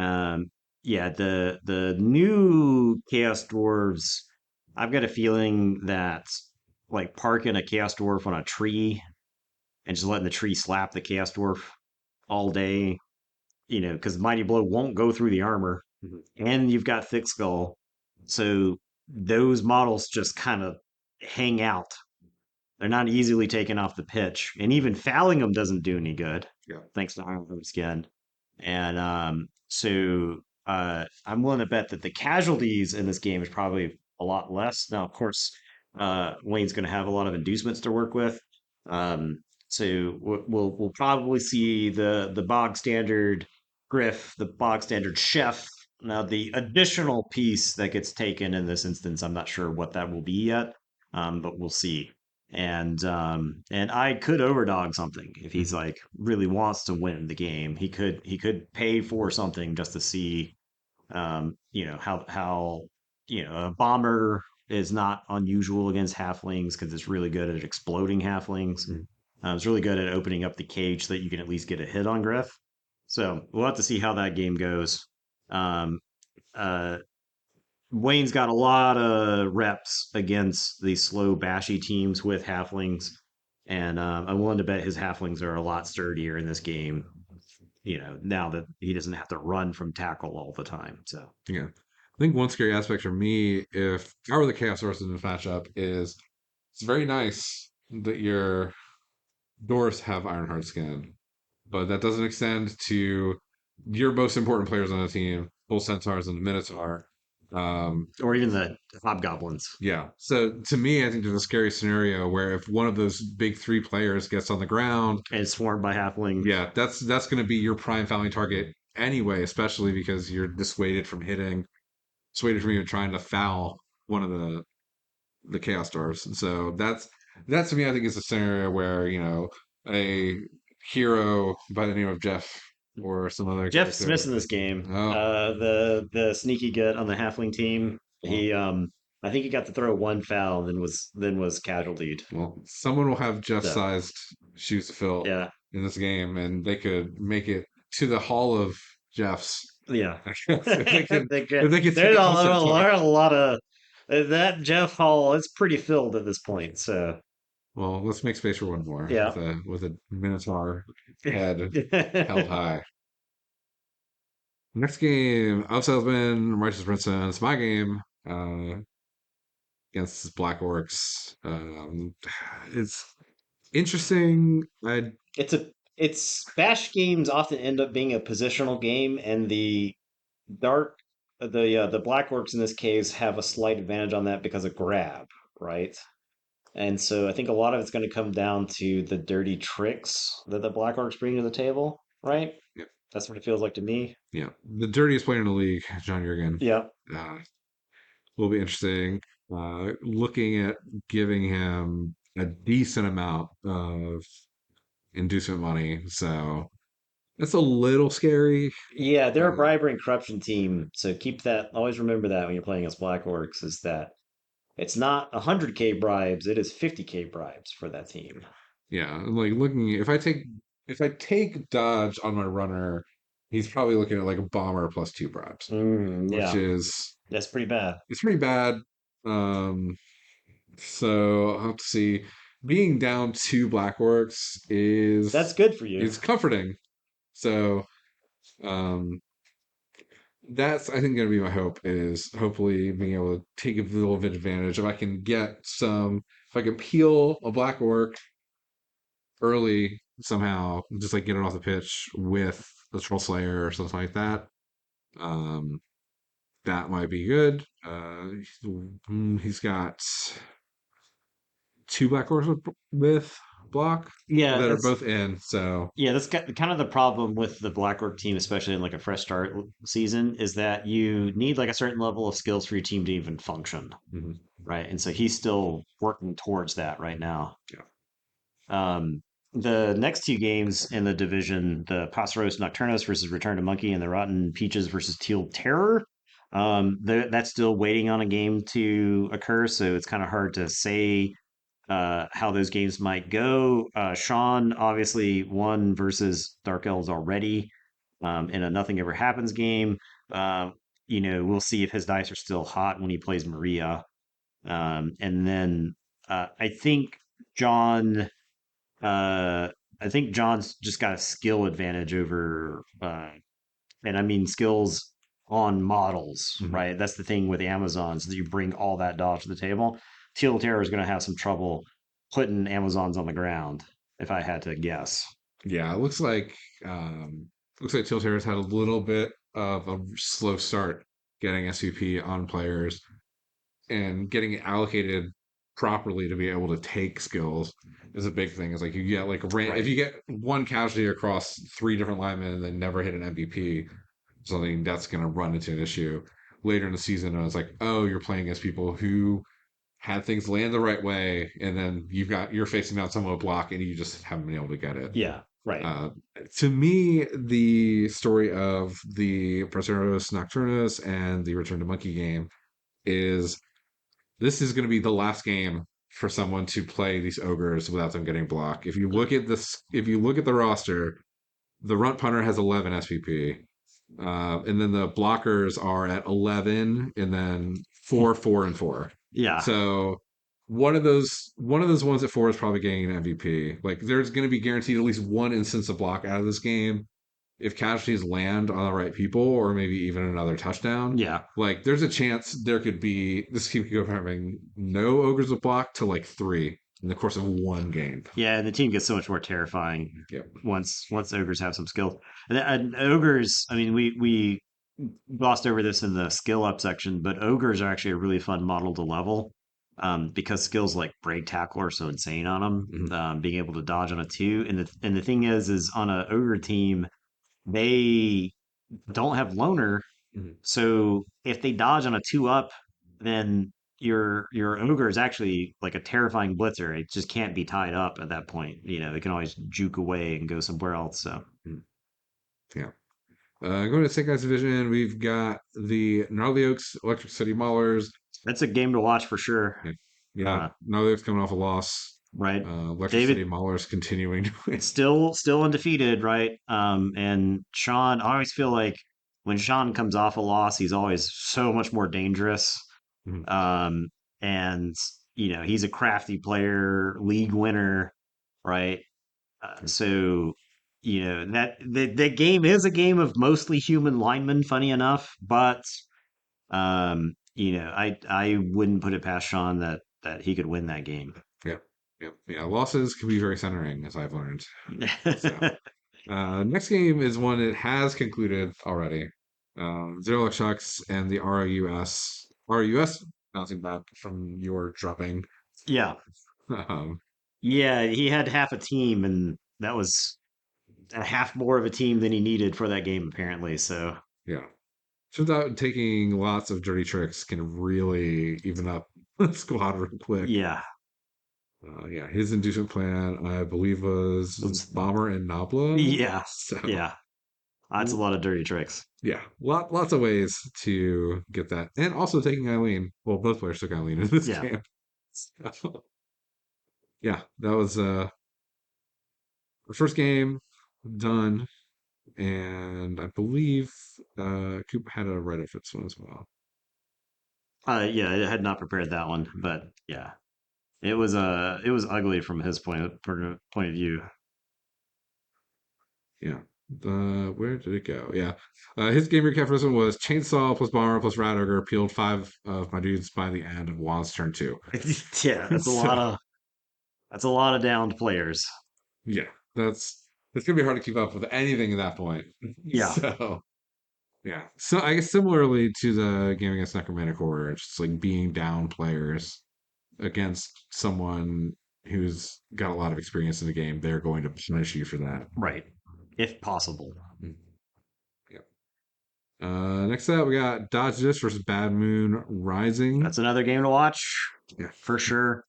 A: Um, yeah, the new Chaos Dwarves, I've got a feeling that like parking a Chaos Dwarf on a tree and just letting the tree slap the Chaos Dwarf all day, because Mighty Blow won't go through the armor,
B: Mhm.
A: and you've got Thick Skull, so those models just kind of hang out. They're not easily taken off the pitch, and even fouling them doesn't do any good,
B: Yeah.
A: thanks to Iron Skin. And I'm willing to bet that the casualties in this game is probably a lot less. Now, of course, Wayne's going to have a lot of inducements to work with. Um, we'll probably see the bog standard Griff, the bog standard Chef. Now, the additional piece that gets taken in this instance, I'm not sure what that will be yet, but we'll see. And I could overdog something if he's
B: Mhm.
A: like really wants to win the game. He could pay for something just to see how a bomber is not unusual against halflings because it's really good at exploding halflings.
B: Mhm.
A: It's really good at opening up the cage so that you can at least get a hit on Griff. So we'll have to see how that game goes. Um, uh, Wayne's got a lot of reps against these slow, bashy teams with halflings, and I'm willing to bet his halflings are a lot sturdier in this game. Now that he doesn't have to run from tackle all the time. So
B: Yeah. I think one scary aspect for me, if I were the Chaos Source in this matchup, is it's very nice that your Doors have Ironheart skin, but that doesn't extend to your most important players on the team, Bull Centaurs and the Minotaur. Um,
A: or even the hobgoblins,
B: yeah. So to me, I think there's a scary scenario where if one of those big 3 players gets on the ground,
A: and swarmed by halflings.
B: yeah, that's going to be your prime fouling target anyway, especially because you're dissuaded from even trying to foul one of the Chaos Dwarfs. And so that to me, I think is a scenario where a hero by the name of Jeff or some other
A: Jeff
B: character.
A: Smith's in this game.
B: Oh,
A: The sneaky gut on the halfling team.
B: well,
A: I think he got to throw one foul, then was casualtied.
B: well, someone will have
A: So
B: Jeff-sized shoes to fill
A: yeah,
B: in this game, and they could make it to the Hall of Jeffs
A: yeah.
B: if they can if they can take
A: There's
B: a Bull Centaur.
A: a lot of that Jeff Hall. It's pretty filled at this point. So
B: Well, let's make space for one more
A: yeah.
B: with a Minotaur head held high. Next game, Up Salesman, Righteous Princeton. It's my game against Black Orcs. It's interesting. I
A: It's bash games often end up being a positional game, and dark the black orcs in this case have a slight advantage on that because of grab, right? And so I think a lot of it's going to come down to the dirty tricks that the black orcs bring to the table, right?
B: yeah,
A: That's what it feels like to me.
B: yeah, the dirtiest player in the league, John Jurgen,
A: Yeah.
B: uh, will be interesting. Looking at giving him a decent amount of inducement money, so it's a little scary.
A: Yeah, they're a
B: Uh,
A: bribery and corruption team, so keep that always remember that when you're playing as black orcs is that it's not 100K bribes, it is 50K bribes for that team.
B: Yeah, like looking if I take dodge on my runner, he's probably looking at like a bomber plus 2 bribes, which
A: Yeah,
B: is
A: that's pretty bad.
B: it's pretty bad. Um, so I'll have to see. Being down 2 black orcs
A: That's good for you.
B: is comforting. So um, that's I think gonna be my hope is hopefully being able to take a little bit advantage. If I can peel a black orc early somehow, just like get it off the pitch with the Troll Slayer or something like that. Um, that might be good. He's got two Black Horse with block
A: Yeah,
B: that are
A: that's
B: both in. So
A: kind of the problem with the BlackRock team, especially in like a fresh start season, is that you need like a certain level of skills for your team to even function,
B: mhm,
A: right? And so he's still working towards that right now.
B: yeah,
A: Um, the next two games in the division, the Passeros Nocturnos versus Return to Monkey and the Rotten Peaches versus Teal Terror, that's still waiting on a game to occur. So it's kind of hard to say how those games might go. Sean obviously won versus Dark Elves already in a Nothing Ever Happens game. Uh, we'll see if his dice are still hot when he plays Maria. And then I think John uh, I think John's just got a skill advantage over, and I mean skills on models,
B: mhm.
A: right? That's the thing with Amazons that you bring all that dodge to the table. Teal Terror is going to have some trouble putting Amazons on the ground, if I had to guess.
B: Yeah. Looks like Tilt Terror's had a little bit of a slow start getting SVP on players and getting it allocated properly to be able to take skills is a big thing. It's like you get if
A: Right.
B: you get one casualty across three different linemen and then never hit an MVP, something that's going to run into an issue later in the season. And it's like, oh, you're playing against people who had things land the right way, and then you're facing down someone with block, and you just haven't been able to get it.
A: Yeah. Right.
B: Uh, to me, the story of the Proceros Nocturnus and the Return to Monkey game is this is going to be the last game for someone to play these ogres without them getting blocked. If you look at the roster, the runt punter has 11 SPP, and then the blockers are at 11, and then 4, 4, and 4.
A: Yeah.
B: So one of those ones at 4 is probably getting an MVP. Like there's going to be guaranteed at least one instance of block out of this game if casualties land on the right people, or maybe even another touchdown.
A: Yeah.
B: Like there's a chance there could be this team could go from having no ogres with block to like three in the course of one game.
A: Yeah. And the team gets so much more terrifying
B: Yep.
A: once ogres have some skills. And ogres, I mean, we glossed over this in the skill up section, but ogres are actually a really fun model to level because skills like break tackle are so insane on them.
B: Mhm.
A: Being able to dodge on a two, and the thing is on a ogre team they don't have loner,
B: Mhm.
A: so if they dodge on a two up, then your ogre is actually like a terrifying blitzer. It just can't be tied up at that point. It can always juke away and go somewhere else. So
B: Mhm. Yeah. Going to Snake Eyes Division, we've got the Gnarly Oaks Electric City Maulers.
A: that's a game to watch for sure.
B: Yeah, yeah,
A: Uh,
B: Gnarly Oaks coming off a loss.
A: right,
B: Electric City
A: David
B: Maulers continuing to win.
A: still undefeated, right? And Sean, I always feel like when Sean comes off a loss, he's always so much more dangerous.
B: Mhm.
A: Um, and he's a crafty player, league winner, right? So that game is a game of mostly human linemen, funny enough, but I wouldn't put it past Sean that he could win that game.
B: Yeah, yeah, yeah. Losses can be very centering, as I've learned. So, next game is one that has concluded already. Zero Luck Shucks and the RUS bouncing back from your dropping.
A: Yeah,
B: Um,
A: yeah, he had half a team, and that was a half more of a team than he needed for that game, apparently. So
B: yeah. Turns out taking lots of dirty tricks can really even up the squad real quick.
A: yeah,
B: Yeah, his inducement plan, I believe, was
A: it's,
B: Bomber and Nabla.
A: yeah,
B: So,
A: yeah. That's a lot of dirty tricks.
B: yeah, lots of ways to get that. And also taking Eileen. Well, both players took Eileen in this
A: Yeah.
B: game. So, yeah, that was our first game done. And I believe Coop had a write-up for this one as well.
A: Yeah, I had not prepared that one, but yeah, it was ugly from his point of view.
B: Yeah. Where did it go? Yeah. His game recap for this one was Chainsaw plus Bomber plus Rat Ogre peeled five of my dudes by the end of Juan's turn two.
A: Yeah, that's a
B: So
A: lot of downed players.
B: yeah, that's it's gonna be hard to keep up with anything at that point.
A: Yeah.
B: So Yeah. So I guess similarly to the game against Necromantic Horror, it's just like being down players against someone who's got a lot of experience in the game, they're going to punish you for that.
A: Right. If possible.
B: Mm. Yep. Next up, we got Dodge This versus Bad Moon Rising.
A: That's another game to watch
B: Yeah.
A: for sure.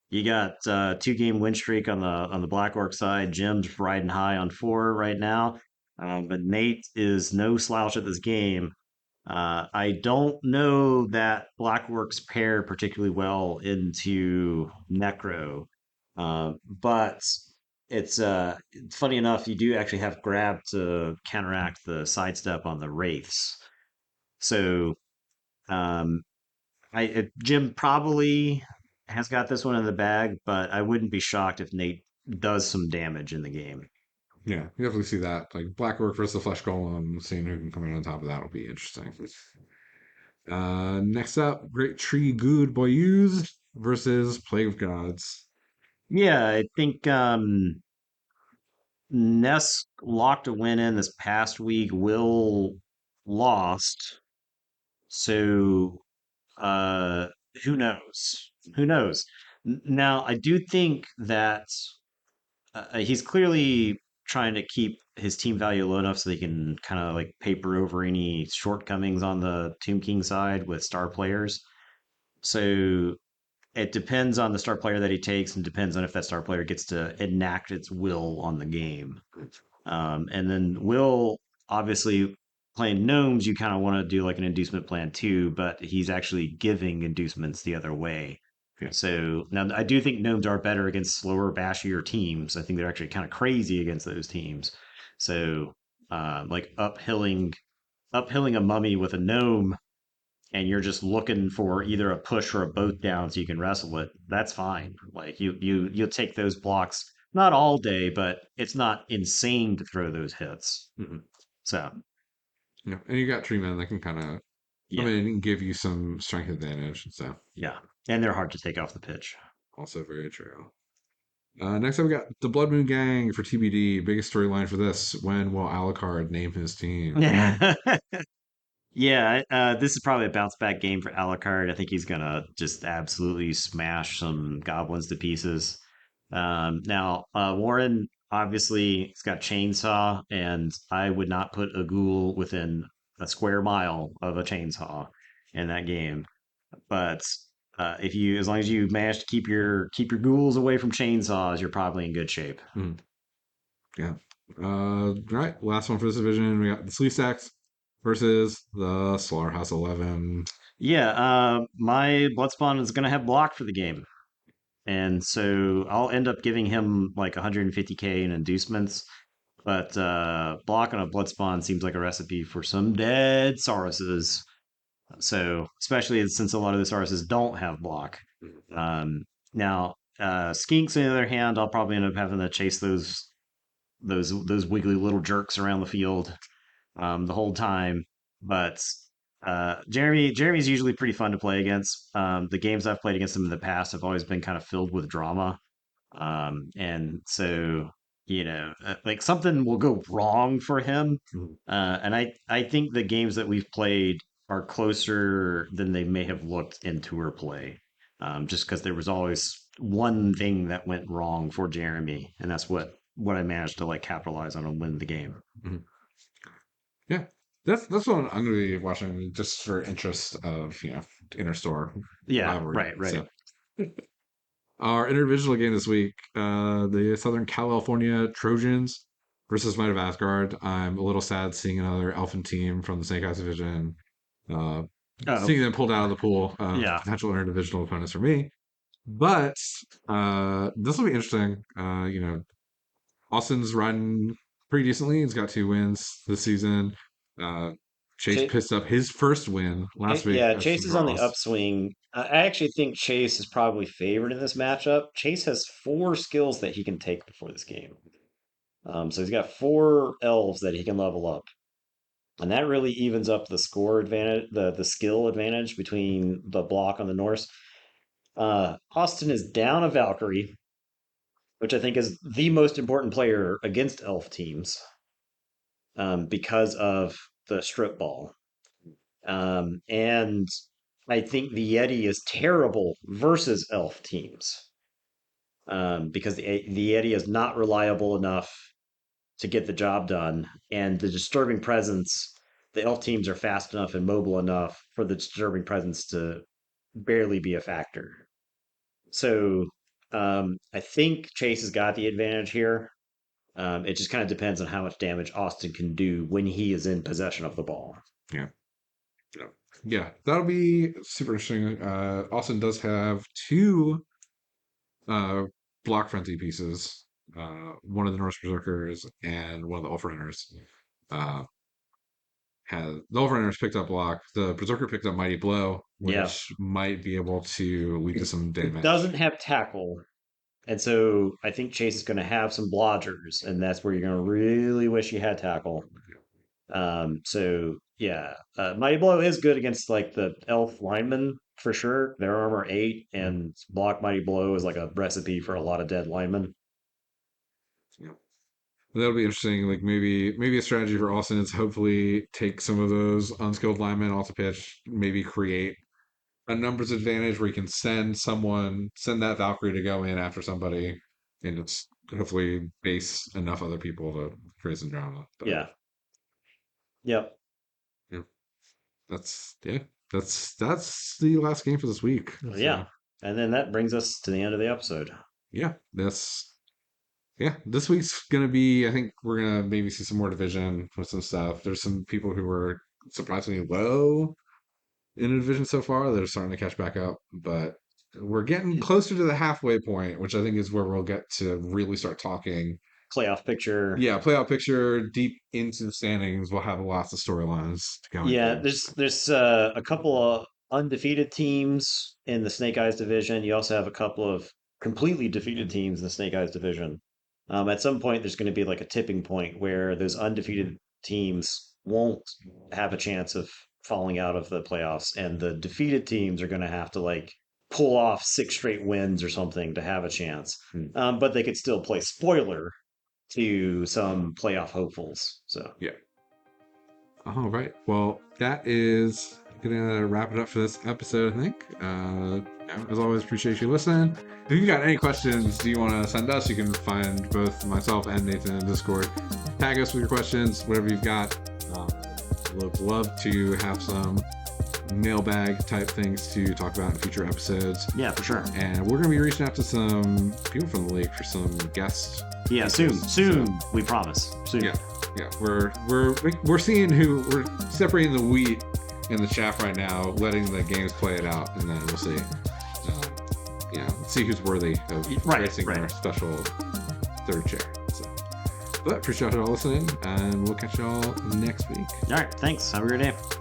A: You got 2 game win streak on the Black Orc side. Jim's riding high on 4 right now, but Nate is no slouch at this game. I don't know that Black Orcs pair particularly well into Necro, but it's funny enough. You do actually have grab to counteract the sidestep on the wraiths. So um, Jim probably has got this one in the bag, but I wouldn't be shocked if Nate does some damage in the game.
B: Yeah, you definitely see that. Like Blackwork versus the Flesh Golem, seeing who can come in on top of that will be interesting. Next up, Great Tree Good Boyus versus Plague of Gods.
A: Yeah, I think Ness locked a win in this past week. Will lost, so uh, who knows? Who knows? Now, I do think that he's clearly trying to keep his team value low enough so they can kind of like paper over any shortcomings on the Tomb King side with star players. So it depends on the star player that he takes and depends on if that star player gets to enact its will on the game. And then Will, obviously, playing gnomes, you kind of want to do like an inducement plan too, but he's actually giving inducements the other way.
B: Yeah.
A: So now I do think gnomes are better against slower, bashier teams. I think they're actually kind of crazy against those teams. So like uphilling a mummy with a gnome and you're just looking for either a push or a both down so you can wrestle it, that's fine. Like you'll take those blocks not all day, but it's not insane to throw those hits.
B: Mhm.
A: So
B: Yeah, and you got Tree Men that can kind of come
A: yeah,
B: in and give you some strength advantage. So
A: yeah, and they're hard to take off the pitch.
B: also very true. Next up, we got the Blood Moon Gang for TBD. Biggest storyline for this: when will Alucard name his team?
A: Yeah, yeah. This is probably a bounce back game for Alucard. I think he's gonna just absolutely smash some goblins to pieces. Now, Warren obviously he's got chainsaw, and I would not put a ghoul within a square mile of a chainsaw in that game. But if you, as long as you manage to keep your ghouls away from chainsaws, you're probably in good shape.
B: Mm, yeah. All right. Last one for this division. We got the Sleeve Stacks versus the Slaughterhouse 11.
A: Yeah, my Bloodspawn is gonna have block for the game. And so I'll end up giving him like 150k in inducements. But block on a Bloodspawn seems like a recipe for some dead Sauruses. So, especially since a lot of the Sauruses don't have block. Um, now, Skinks, on the other hand, I'll probably end up having to chase those wiggly little jerks around the field the whole time. But Jeremy's usually pretty fun to play against. The games I've played against him in the past have always been kind of filled with drama. And so, like something will go wrong for him.
B: Mhm.
A: And I think the games that we've played are closer than they may have looked in tour play. Just because there was always one thing that went wrong for Jeremy, and that's what I managed to like capitalize on and win the game.
B: Mhm. Yeah. That's what I'm going to be watching just for interest of, inner store
A: Yeah,
B: rivalry.
A: right.
B: So our individual game this week, the Southern California Trojans versus Might of Asgard. I'm a little sad seeing another Elfin team from the Snake Eyes division. Uh,
A: Oh,
B: Seeing them pulled out of the pool,
A: yeah.
B: potential interdivisional opponents for me. But this will be interesting. Austin's riding pretty decently. He's got 2 wins this season. Uh, Chase
A: Chase,
B: pissed up his first win last week
A: yeah,
B: with some
A: Chase is on the
B: draws.
A: upswing. I actually think Chase is probably favored in this matchup. Chase has 4 skills that he can take before this game. So he's got 4 elves that he can level up. And that really evens up the score advantage, the skill advantage between the block on the Norse. Austin is down a Valkyrie, which I think is the most important player against elf teams, because of the strip ball. And I think the Yeti is terrible versus elf teams, because the Yeti is not reliable enough to get the job done, and the disturbing presence. The elf teams are fast enough and mobile enough for the disturbing presence to barely be a factor. So I think Chase has got the advantage here. It just kind of depends on how much damage Austin can do when he is in possession of the ball.
B: Yeah. Yeah. Yeah, that'll be super interesting. Austin does have two uh, block frenzy pieces. One of the Norse Berserkers and one of the Elf Runners. Uh, has the Elf Runners picked up block. The Berserker picked up Mighty Blow,
A: Yeah,
B: which might be able to lead to some
A: it
B: damage.
A: doesn't have tackle, and so I think Chase is going to have some blodgers, and that's where you're going to really wish he had tackle. So yeah, Mighty Blow is good against like the elf linemen for sure. Their armor 8 and block Mighty Blow is like a recipe for a lot of dead linemen.
B: Yeah. That'll be interesting. Like maybe a strategy for Austin is hopefully take some of those unskilled linemen off the pitch, maybe create a numbers advantage where you can send that Valkyrie to go in after somebody, and it's hopefully base enough other people to create some drama. But
A: Yeah. Yep.
B: yeah, yeah, that's the last game for this week.
A: Yeah.
B: So
A: And then that brings us to the end of the episode.
B: yeah, this week's gonna be. I think we're gonna maybe see some more division with some stuff. There's some people who were surprisingly low in the division so far that are starting to catch back up, but we're getting closer to the halfway point, which I think is where we'll get to really start talking.
A: Playoff picture.
B: Yeah, playoff picture deep into the standings. We'll have lots of storylines to go
A: Yeah,
B: into.
A: there's a couple of undefeated teams in the Snake Eyes division. You also have a couple of completely defeated teams in the Snake Eyes division. At some point, there's going to be like a tipping point where those undefeated teams won't have a chance of falling out of the playoffs, and the defeated teams are going to have to like pull off 6 straight wins or something to have a chance.
B: Hmm.
A: But they could still play spoiler to some playoff hopefuls. So
B: Yeah. All right. Well, that is gonna wrap it up for this episode. I think. As always, appreciate you listening. If you've got any questions you want to send us, you can find both myself and Nathan in Discord. Tag us with your questions, whatever you've got. Would love to have some mailbag type things to talk about in future episodes.
A: yeah, for sure.
B: And we're going to be reaching out to some people from the league for some guests.
A: Yeah, soon, we promise. Soon.
B: Yeah, we're seeing who we're separating the wheat and the chaff right now, letting the games play it out, and then we'll see. See who's worthy of gracing our special third chair. So, but appreciate y'all listening, and we'll catch y'all next week.
A: All right, thanks. Have a great day.